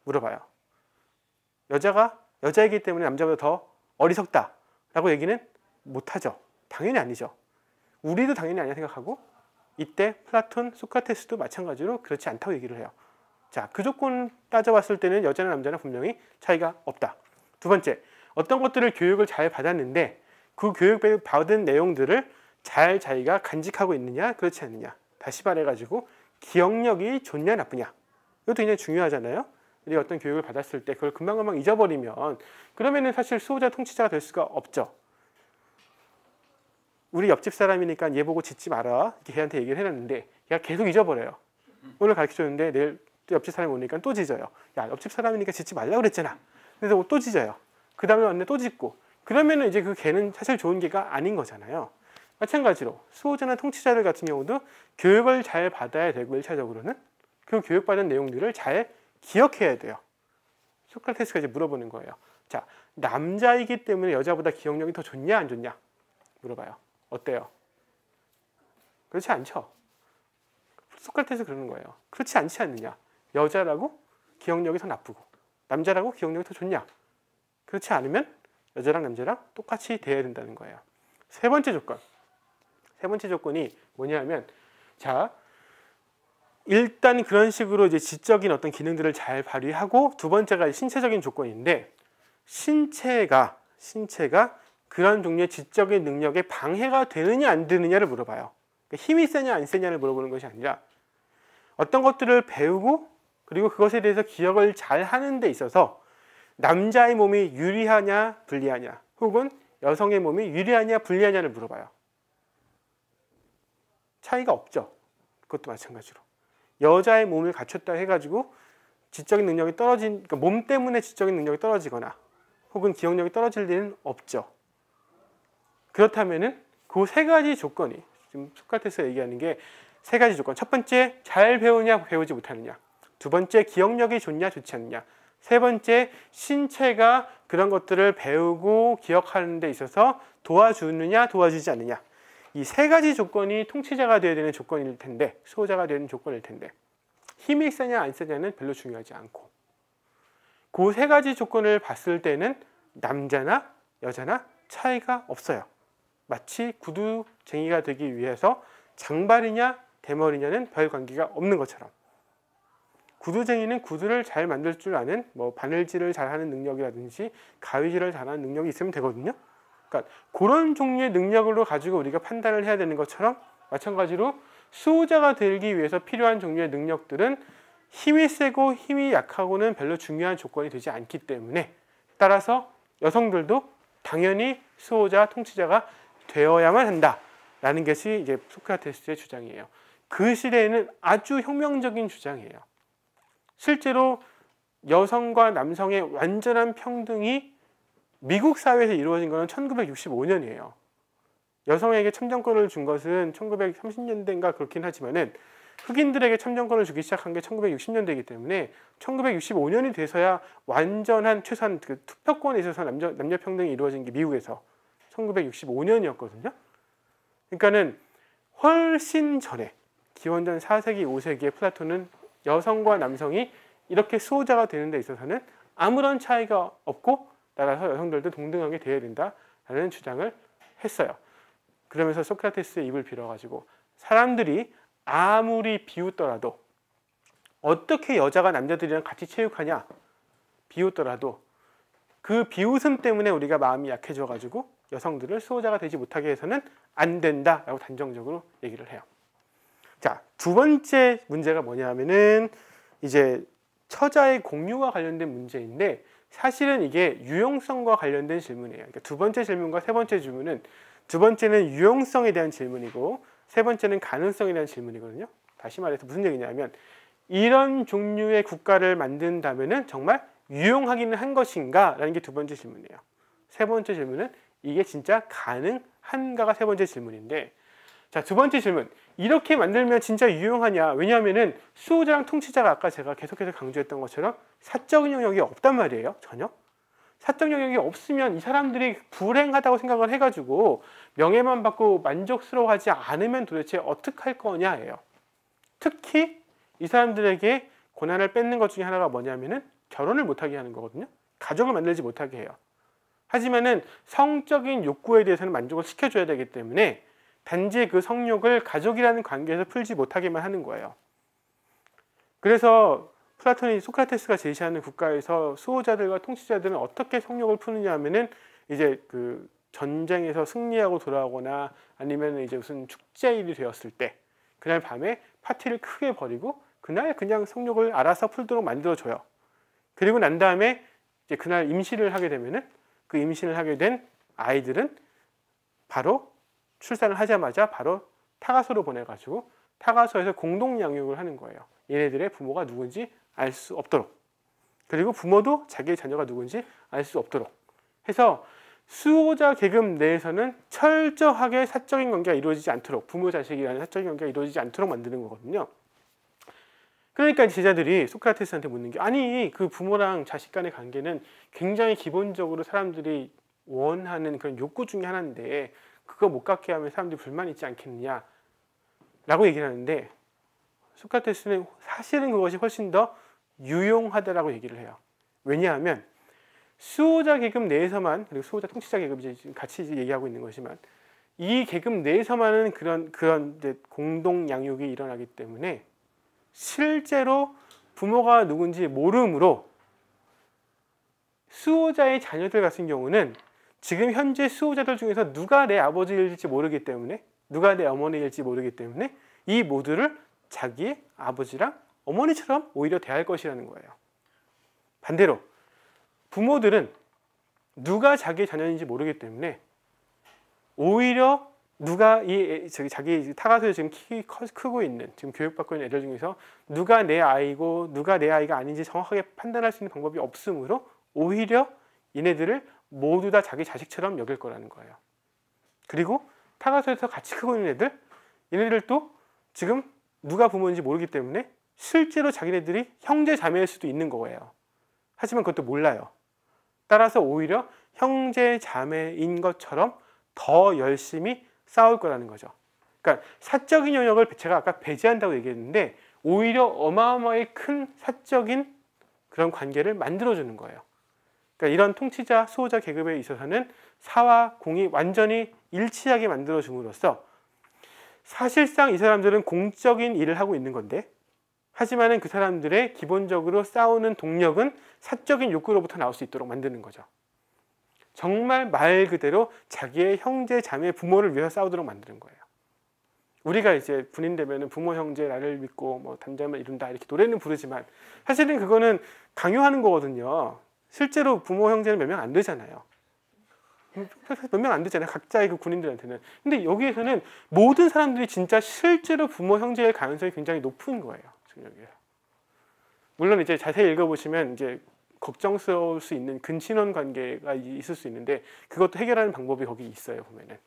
물어봐요. 여자가 여자이기 때문에 남자보다 더 어리석다 라고 얘기는 못하죠. 당연히 아니죠. 우리도 당연히 아니라 생각하고, 이때 플라톤, 소크라테스도 마찬가지로 그렇지 않다고 얘기를 해요. 자, 그 조건 따져봤을 때는 여자나 남자나 분명히 차이가 없다. 두 번째, 어떤 것들을 교육을 잘 받았는데 그 교육받은 내용들을 잘 자기가 간직하고 있느냐 그렇지 않느냐. 다시 말해가지고 기억력이 좋냐 나쁘냐. 이것도 굉장히 중요하잖아요. 우리가 어떤 교육을 받았을 때 그걸 금방금방 잊어버리면 그러면은 사실 수호자 통치자가 될 수가 없죠. 우리 옆집 사람이니까 얘 보고 짖지 마라 이렇게 걔한테 얘기를 해놨는데 얘가 계속 잊어버려요. 오늘 가르쳐줬는데 내일 또 옆집 사람이 오니까 또 짖어요. 야, 옆집 사람이니까 짖지 말라고 그랬잖아. 그래서 또 짖어요. 그 다음에 왔는데 또 짖고. 그러면은 이제 그 개는 사실 좋은 개가 아닌 거잖아요. 마찬가지로 수호자나 통치자들 같은 경우도 교육을 잘 받아야 되고 1차적으로는 그 교육받은 내용들을 잘 기억해야 돼요. 소크라테스가 이제 물어보는 거예요. 자, 남자이기 때문에 여자보다 기억력이 더 좋냐 안 좋냐 물어봐요. 어때요? 그렇지 않죠. 소크라테스 그러는 거예요. 그렇지 않지 않느냐. 여자라고 기억력이 더 나쁘고 남자라고 기억력이 더 좋냐? 그렇지 않으면 여자랑 남자랑 똑같이 대해야 된다는 거예요. 세 번째 조건이 뭐냐면, 자, 일단 그런 식으로 이제 지적인 어떤 기능들을 잘 발휘하고, 두 번째가 신체적인 조건인데, 신체가 그런 종류의 지적인 능력에 방해가 되느냐 안 되느냐를 물어봐요. 그러니까 힘이 세냐 안 세냐를 물어보는 것이 아니라, 어떤 것들을 배우고 그리고 그것에 대해서 기억을 잘 하는 데 있어서 남자의 몸이 유리하냐 불리하냐, 혹은 여성의 몸이 유리하냐 불리하냐를 물어봐요. 차이가 없죠. 그것도 마찬가지로 여자의 몸을 갖췄다 해가지고 지적인 능력이 그러니까 몸 때문에 지적인 능력이 떨어지거나 혹은 기억력이 떨어질 일은 없죠. 그렇다면은 그 세 가지 조건이, 지금 소크라테스가 얘기하는 게 세 가지 조건. 첫 번째, 잘 배우냐 배우지 못하느냐. 두 번째, 기억력이 좋냐 좋지 않느냐. 세 번째, 신체가 그런 것들을 배우고 기억하는 데 있어서 도와주느냐 도와주지 않느냐. 이 세 가지 조건이 통치자가 되어야 되는 조건일 텐데, 수호자가 되는 조건일 텐데, 힘이 세냐 안 세냐는 별로 중요하지 않고, 그 세 가지 조건을 봤을 때는 남자나 여자나 차이가 없어요. 마치 구두쟁이가 되기 위해서 장발이냐 대머리냐는 별 관계가 없는 것처럼, 구두쟁이는 구두를 잘 만들 줄 아는 바늘질을 잘하는 능력이라든지 가위질을 잘하는 능력이 있으면 되거든요. 그러니까 그런 종류의 능력으로 가지고 우리가 판단을 해야 되는 것처럼, 마찬가지로 수호자가 되기 위해서 필요한 종류의 능력들은 힘이 세고 힘이 약하고는 별로 중요한 조건이 되지 않기 때문에, 따라서 여성들도 당연히 수호자, 통치자가 되어야만 한다라는 것이 이제 소크라테스의 주장이에요. 그 시대에는 아주 혁명적인 주장이에요. 실제로 여성과 남성의 완전한 평등이 미국 사회에서 이루어진 것은 1965년이에요. 여성에게 참정권을 준 것은 1930년대인가 그렇긴 하지만은, 흑인들에게 참정권을 주기 시작한 게 1960년대이기 때문에 1965년이 돼서야 완전한 최소한 그 투표권에 있어서 남녀 평등이 이루어진 게 미국에서 1965년이었거든요. 그러니까는 훨씬 전에, 기원전 4세기, 5세기의 플라톤은 여성과 남성이 이렇게 수호자가 되는 데 있어서는 아무런 차이가 없고, 따라서 여성들도 동등하게 되어야 된다라는 주장을 했어요. 그러면서 소크라테스의 입을 빌어가지고 사람들이 아무리 비웃더라도, 어떻게 여자가 남자들이랑 같이 체육하냐 비웃더라도, 그 비웃음 때문에 우리가 마음이 약해져가지고 여성들을 수호자가 되지 못하게 해서는 안 된다라고 단정적으로 얘기를 해요. 자, 두 번째 문제가 뭐냐면은 이제 처자의 공유와 관련된 문제인데, 사실은 이게 유용성과 관련된 질문이에요. 그러니까 두 번째 질문과 세 번째 질문은, 두 번째는 유용성에 대한 질문이고 세 번째는 가능성에 대한 질문이거든요. 다시 말해서 무슨 얘기냐면, 이런 종류의 국가를 만든다면은 정말 유용하기는 한 것인가 라는 게 두 번째 질문이에요. 세 번째 질문은 이게 진짜 가능한가가 세 번째 질문인데, 자, 두 번째 질문, 이렇게 만들면 진짜 유용하냐. 왜냐하면은 수호자랑 통치자가 아까 제가 계속해서 강조했던 것처럼 사적 영역이 없단 말이에요. 전혀 사적 영역이 없으면 이 사람들이 불행하다고 생각을 해가지고 명예만 받고 만족스러워하지 않으면 도대체 어떻게 할 거냐예요. 특히 이 사람들에게 고난을 뺏는 것 중에 하나가 뭐냐면은 결혼을 못하게 하는 거거든요. 가족을 만들지 못하게 해요. 하지만은 성적인 욕구에 대해서는 만족을 시켜줘야 되기 때문에 단지 그 성욕을 가족이라는 관계에서 풀지 못하게만 하는 거예요. 그래서 플라톤이, 소크라테스가 제시하는 국가에서 수호자들과 통치자들은 어떻게 성욕을 푸느냐 하면은, 이제 그 전쟁에서 승리하고 돌아오거나 아니면 이제 무슨 축제일이 되었을 때 그날 밤에 파티를 크게 벌이고 그날 그냥 성욕을 알아서 풀도록 만들어줘요. 그리고 난 다음에 이제 그날 임신을 하게 되면은, 그 임신을 하게 된 아이들은 바로 출산을 하자마자 바로 타가소로 보내가지고 타가소에서 공동 양육을 하는 거예요. 얘네들의 부모가 누군지 알 수 없도록, 그리고 부모도 자기의 자녀가 누군지 알 수 없도록 해서 수호자 계급 내에서는 철저하게 사적인 관계가 이루어지지 않도록, 부모 자식이라는 사적인 관계가 이루어지지 않도록 만드는 거거든요. 그러니까 제자들이 소크라테스한테 묻는 게, 아니 그 부모랑 자식 간의 관계는 굉장히 기본적으로 사람들이 원하는 그런 욕구 중에 하나인데 그거 못 갖게 하면 사람들이 불만 있지 않겠느냐 라고 얘기를 하는데, 소크라테스는 사실은 그것이 훨씬 더 유용하다라고 얘기를 해요. 왜냐하면 수호자 계급 내에서만, 그리고 수호자 통치자 계급 지금 같이 얘기하고 있는 것이지만 이 계급 내에서만은 그런 이제 공동 양육이 일어나기 때문에 실제로 부모가 누군지 모르므로 수호자의 자녀들 같은 경우는 지금 현재 수호자들 중에서 누가 내 아버지일지 모르기 때문에, 누가 내 어머니일지 모르기 때문에 이 모두를 자기의 아버지랑 어머니처럼 오히려 대할 것이라는 거예요. 반대로 부모들은 누가 자기의 자녀인지 모르기 때문에 오히려 누가 자기 타가소에 지금 크고 있는, 지금 교육받고 있는 애들 중에서 누가 내 아이고 누가 내 아이가 아닌지 정확하게 판단할 수 있는 방법이 없으므로 오히려 얘네들을 모두 다 자기 자식처럼 여길 거라는 거예요. 그리고 타가소에서 같이 크고 있는 애들, 얘네들도 지금 누가 부모인지 모르기 때문에 실제로 자기네들이 형제 자매일 수도 있는 거예요. 하지만 그것도 몰라요. 따라서 오히려 형제 자매인 것처럼 더 열심히 싸울 거라는 거죠. 그러니까 사적인 영역을 제가 아까 배제한다고 얘기했는데 오히려 어마어마하게 큰 사적인 그런 관계를 만들어주는 거예요. 그러니까 이런 통치자, 수호자 계급에 있어서는 사와 공이 완전히 일치하게 만들어줌으로써 사실상 이 사람들은 공적인 일을 하고 있는 건데, 하지만은 그 사람들의 기본적으로 싸우는 동력은 사적인 욕구로부터 나올 수 있도록 만드는 거죠. 정말 말 그대로 자기의 형제, 자매, 부모를 위해서 싸우도록 만드는 거예요. 우리가 이제 군인 되면은 부모, 형제, 나를 믿고 뭐 단장을 이룬다 이렇게 노래는 부르지만 사실은 그거는 강요하는 거거든요. 실제로 부모, 형제는 몇 명 안 되잖아요. 몇 명 안 되잖아요. 각자의 그 군인들한테는. 근데 여기에서는 모든 사람들이 진짜 실제로 부모, 형제일 가능성이 굉장히 높은 거예요. 여기에서. 물론 이제 자세히 읽어보시면 이제 걱정스러울 수 있는 근친혼 관계가 있을 수 있는데 그것도 해결하는 방법이 거기 있어요. 보면은.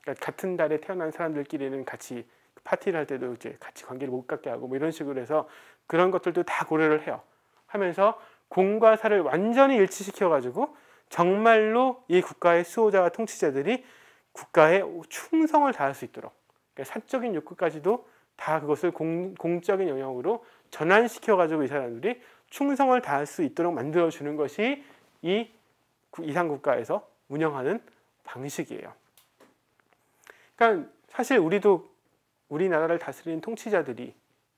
그러니까 같은 달에 태어난 사람들끼리는 같이 파티를 할 때도 이제 같이 관계를 못 갖게 하고 뭐 이런 식으로 해서 그런 것들도 다 고려를 해요. 하면서 공과 사를 완전히 일치시켜 가지고 정말로 이 국가의 수호자와 통치자들이 국가에 충성을 다할 수 있도록, 그러니까 사적인 욕구까지도 다 그것을 공적인 영역으로 전환시켜 가지고 이 사람들이 충성을 다할 수 있도록 만들어 주는 것이 이 이상 국가에서 운영하는 방식이에요. 그러니까 사실 우리나라를 다스리는 통치자들이,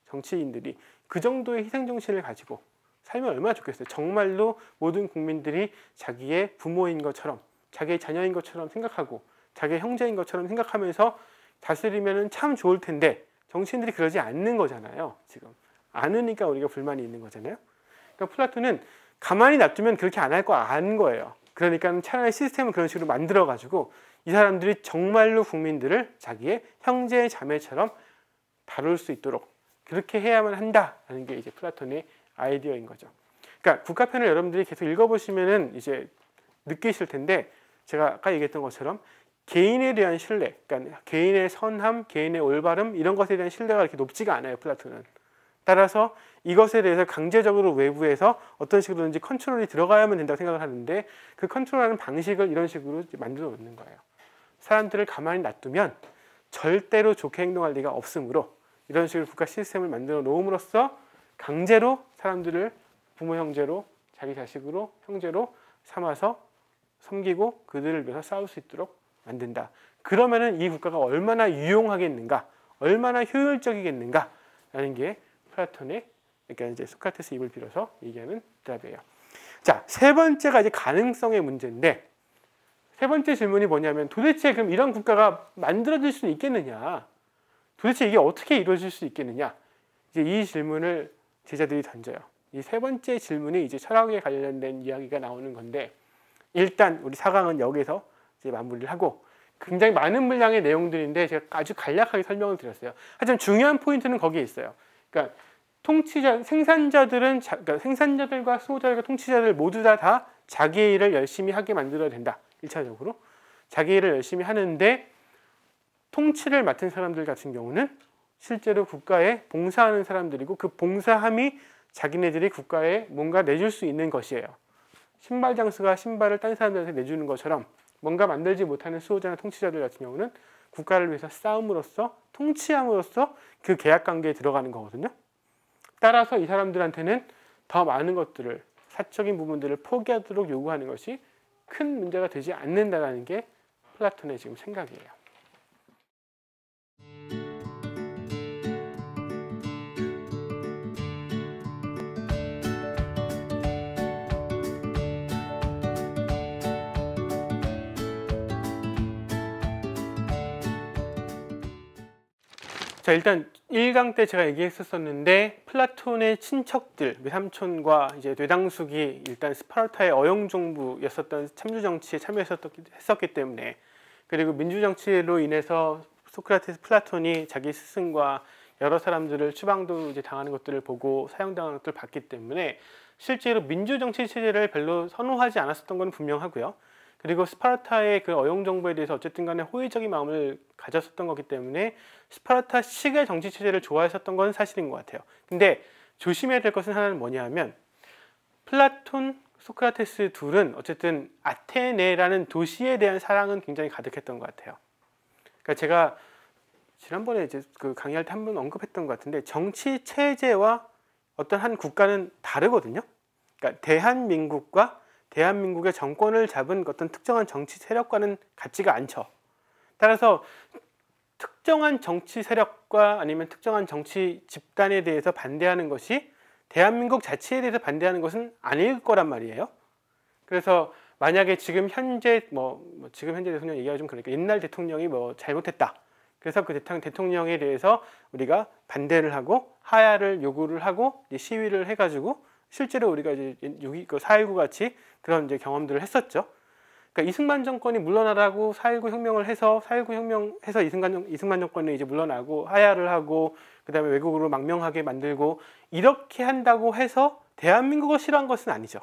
정치인들이 그 정도의 희생 정신을 가지고 살면 얼마나 좋겠어요. 정말로 모든 국민들이 자기의 부모인 것처럼, 자기의 자녀인 것처럼 생각하고 자기의 형제인 것처럼 생각하면서 다스리면 참 좋을 텐데 정치인들이 그러지 않는 거잖아요. 지금 않으니까 우리가 불만이 있는 거잖아요. 그러니까 플라톤은 가만히 놔두면 그렇게 안 할 거 아는 거예요. 그러니까 차라리 시스템을 그런 식으로 만들어 가지고 이 사람들이 정말로 국민들을 자기의 형제 자매처럼 다룰 수 있도록 그렇게 해야만 한다라는 게 이제 플라톤의 아이디어인 거죠. 그러니까 국가편을 여러분들이 계속 읽어보시면은 이제 느끼실 텐데 제가 아까 얘기했던 것처럼 개인에 대한 신뢰, 그러니까 개인의 선함, 개인의 올바름 이런 것에 대한 신뢰가 그렇게 높지가 않아요. 플라톤은. 따라서 이것에 대해서 강제적으로 외부에서 어떤 식으로든지 컨트롤이 들어가야만 된다고 생각을 하는데 그 컨트롤하는 방식을 이런 식으로 만들어 놓는 거예요. 사람들을 가만히 놔두면 절대로 좋게 행동할 리가 없으므로 이런 식으로 국가 시스템을 만들어 놓음으로써 강제로 사람들을 부모 형제로, 자기 자식으로, 형제로 삼아서 섬기고 그들을 위해서 싸울 수 있도록 만든다. 그러면은 이 국가가 얼마나 유용하겠는가, 얼마나 효율적이겠는가라는 게 플라톤의, 그러니까 이제 소크라테스 입을 빌어서 얘기하는 대답이에요. 자, 세 번째가 이제 가능성의 문제인데, 세 번째 질문이 뭐냐면 도대체 그럼 이런 국가가 만들어질 수 있겠느냐? 도대체 이게 어떻게 이루어질 수 있겠느냐? 이제 이 질문을 제자들이 던져요. 이 세 번째 질문이 이제 철학에 관련된 이야기가 나오는 건데, 일단 우리 4강은 여기서 이제 마무리를 하고 굉장히 많은 분량의 내용들인데 제가 아주 간략하게 설명을 드렸어요. 하지만 중요한 포인트는 거기에 있어요. 그러니까 통치자, 그러니까 생산자들과 수호자들과 통치자들 모두 다 자기의 일을 열심히 하게 만들어야 된다. 1차적으로. 자기 일을 열심히 하는데 통치를 맡은 사람들 같은 경우는 실제로 국가에 봉사하는 사람들이고 그 봉사함이 자기네들이 국가에 뭔가 내줄 수 있는 것이에요. 신발 장수가 신발을 딴 사람들한테 내주는 것처럼 뭔가 만들지 못하는 수호자나 통치자들 같은 경우는 국가를 위해서 싸움으로써 통치함으로써 그 계약 관계에 들어가는 거거든요. 따라서 이 사람들한테는 더 많은 것들을 사적인 부분들을 포기하도록 요구하는 것이 큰 문제가 되지 않는다는 게 플라톤의 지금 생각이에요. 자, 일단 1강 때 제가 얘기했었는데 플라톤의 친척들, 외삼촌과 이제 뇌당숙이 일단 스파르타의 어영종부였었던 참주 정치에 참여했었기 때문에, 그리고 민주 정치로 인해서 소크라테스, 플라톤이 자기 스승과 여러 사람들을 추방도 이제 당하는 것들을 보고 사형당하는 것들을 봤기 때문에 실제로 민주 정치 체제를 별로 선호하지 않았었던 건 분명하고요. 그리고 스파르타의 그 어영정부에 대해서 어쨌든 간에 호의적인 마음을 가졌었던 거기 때문에 스파르타식의 정치 체제를 좋아했었던 건 사실인 것 같아요. 근데 조심해야 될 것은 하나는 뭐냐 하면, 플라톤, 소크라테스 둘은 어쨌든 아테네라는 도시에 대한 사랑은 굉장히 가득했던 것 같아요. 그러니까 제가 지난번에 이제 그 강의할 때 한 번 언급했던 것 같은데, 정치 체제와 어떤 한 국가는 다르거든요. 그러니까 대한민국과 대한민국의 정권을 잡은 어떤 특정한 정치 세력과는 같지가 않죠. 따라서 특정한 정치 세력과 아니면 특정한 정치 집단에 대해서 반대하는 것이 대한민국 자체에 대해서 반대하는 것은 아닐 거란 말이에요. 그래서 만약에 지금 현재 지금 현재 대통령 얘기가 좀 그러니까 옛날 대통령이 잘못했다. 그래서 그 대통령에 대해서 우리가 반대를 하고 하야를 요구를 하고 시위를 해가지고 실제로 우리가 이제 4.19 같이 그런 이제 경험들을 했었죠. 그러니까 이승만 정권이 물러나라고 4.19 혁명을 해서 4.19 혁명해서 이승만 정권은 이제 물러나고 하야를 하고 그다음에 외국으로 망명하게 만들고 이렇게 한다고 해서 대한민국을 싫어한 것은 아니죠.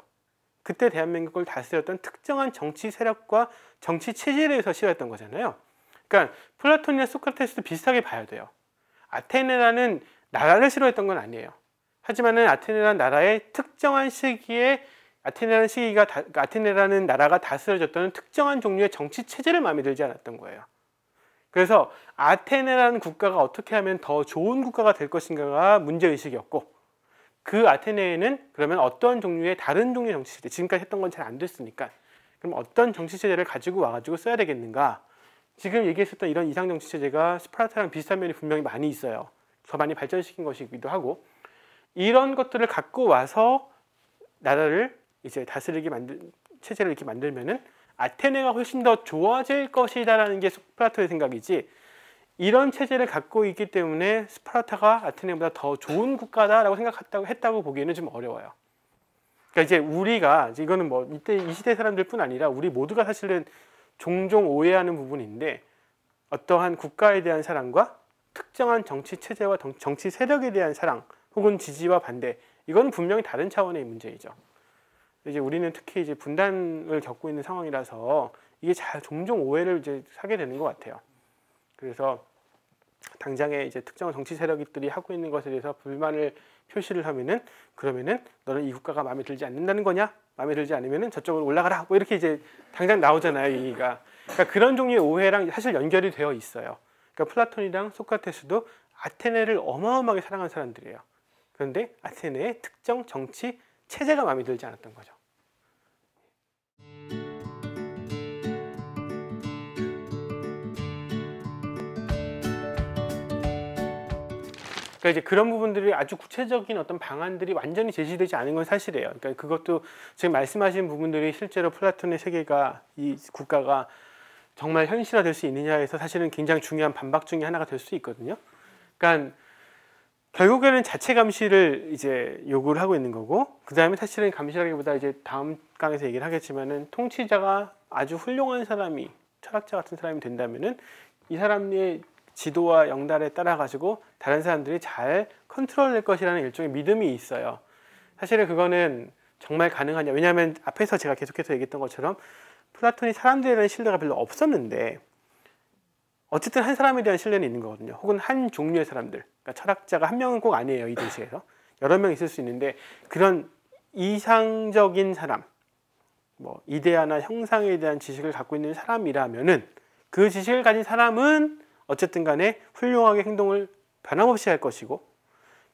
그때 대한민국을 다스렸던 특정한 정치 세력과 정치 체제에 대해서 싫어했던 거잖아요. 그러니까 플라톤이나 소크라테스도 비슷하게 봐야 돼요. 아테네라는 나라를 싫어했던 건 아니에요. 하지만은 아테네라는 나라의 특정한 시기에 아테네라는 나라가 다스려졌던 특정한 종류의 정치 체제를 마음에 들지 않았던 거예요. 그래서 아테네라는 국가가 어떻게 하면 더 좋은 국가가 될 것인가가 문제의식이었고, 그 아테네에는 그러면 어떤 종류의 다른 종류의 정치 체제, 지금까지 했던 건 잘 안 됐으니까 그럼 어떤 정치 체제를 가지고 와가지고 써야 되겠는가. 지금 얘기했었던 이런 이상 정치 체제가 스파르타랑 비슷한 면이 분명히 많이 있어요. 더 많이 발전시킨 것이기도 하고, 이런 것들을 갖고 와서 나라를 이제 체제를 이렇게 만들면은 아테네가 훨씬 더 좋아질 것이다라는 게 스파르타의 생각이지, 이런 체제를 갖고 있기 때문에 스파르타가 아테네보다 더 좋은 국가다라고 생각했다고 보기에는 좀 어려워요. 그러니까 이제 우리가 이거는 이때 이 시대 사람들뿐 아니라 우리 모두가 사실은 종종 오해하는 부분인데, 어떠한 국가에 대한 사랑과 특정한 정치 체제와 정치 세력에 대한 사랑 혹은 지지와 반대, 이건 분명히 다른 차원의 문제이죠. 이제 우리는 특히 이제 분단을 겪고 있는 상황이라서 이게 종종 오해를 이제 사게 되는 것 같아요. 그래서 당장에 이제 특정한 정치 세력들이 하고 있는 것에 대해서 불만을 표시를 하면은, 그러면은 너는 이 국가가 마음에 들지 않는다는 거냐? 마음에 들지 않으면은 저쪽으로 올라가라. 이렇게 이제 당장 나오잖아요, 얘기가. 그러니까 그런 종류의 오해랑 사실 연결이 되어 있어요. 그러니까 플라톤이랑 소크라테스도 아테네를 어마어마하게 사랑한 사람들이에요. 그런데 아테네의 특정 정치 체제가 마음에 들지 않았던 거죠. 그러니까 이제 그런 부분들이 아주 구체적인 어떤 방안들이 완전히 제시되지 않은 건 사실이에요. 그러니까 그것도 지금 말씀하신 부분들이 실제로 플라톤의 세계가, 이 국가가 정말 현실화될 수 있느냐에서 사실은 굉장히 중요한 반박 중에 하나가 될 수 있거든요. 그러니까 결국에는 자체 감시를 이제 요구를 하고 있는 거고, 그 다음에 사실은 감시라기보다 이제 다음 강에서 얘기를 하겠지만은, 통치자가 아주 훌륭한 사람이, 철학자 같은 사람이 된다면은 이 사람의 지도와 영달에 따라 가지고 다른 사람들이 잘 컨트롤될 것이라는 일종의 믿음이 있어요. 사실은 그거는 정말 가능하냐? 왜냐하면 앞에서 제가 계속해서 얘기했던 것처럼 플라톤이 사람들에 대한 신뢰가 별로 없었는데, 어쨌든 한 사람에 대한 신뢰는 있는 거거든요. 혹은 한 종류의 사람들, 그러니까 철학자가 한 명은 꼭 아니에요. 이 도시에서 여러 명 있을 수 있는데, 그런 이상적인 사람, 이데아나 형상에 대한 지식을 갖고 있는 사람이라면은, 그 지식을 가진 사람은 어쨌든 간에 훌륭하게 행동을 변함없이 할 것이고,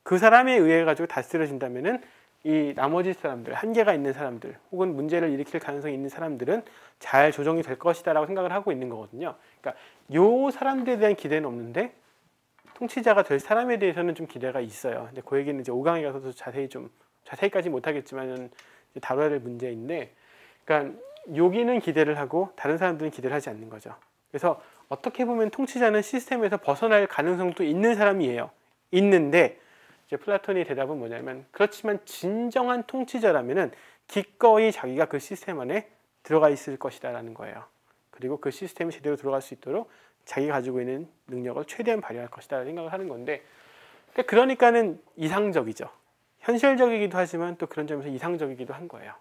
그 사람에 의해 가지고 다스려진다면은 이 나머지 사람들, 한계가 있는 사람들 혹은 문제를 일으킬 가능성이 있는 사람들은 잘 조정이 될 것이다 라고 생각을 하고 있는 거거든요. 그러니까 요 사람들에 대한 기대는 없는데 통치자가 될 사람에 대해서는 좀 기대가 있어요. 근데 그 얘기는 이제 5강에 가서도 자세히까지 못하겠지만 다뤄야 될 문제인데, 그러니까 여기는 기대를 하고 다른 사람들은 기대를 하지 않는 거죠. 그래서 어떻게 보면 통치자는 시스템에서 벗어날 가능성도 있는 사람이에요. 있는데 이제 플라톤의 대답은 뭐냐면, 그렇지만 진정한 통치자라면은 기꺼이 자기가 그 시스템 안에 들어가 있을 것이다 라는 거예요. 그리고 그 시스템이 제대로 들어갈 수 있도록 자기가 가지고 있는 능력을 최대한 발휘할 것이다 생각을 하는 건데, 그러니까는 이상적이죠. 현실적이기도 하지만 또 그런 점에서 이상적이기도 한 거예요.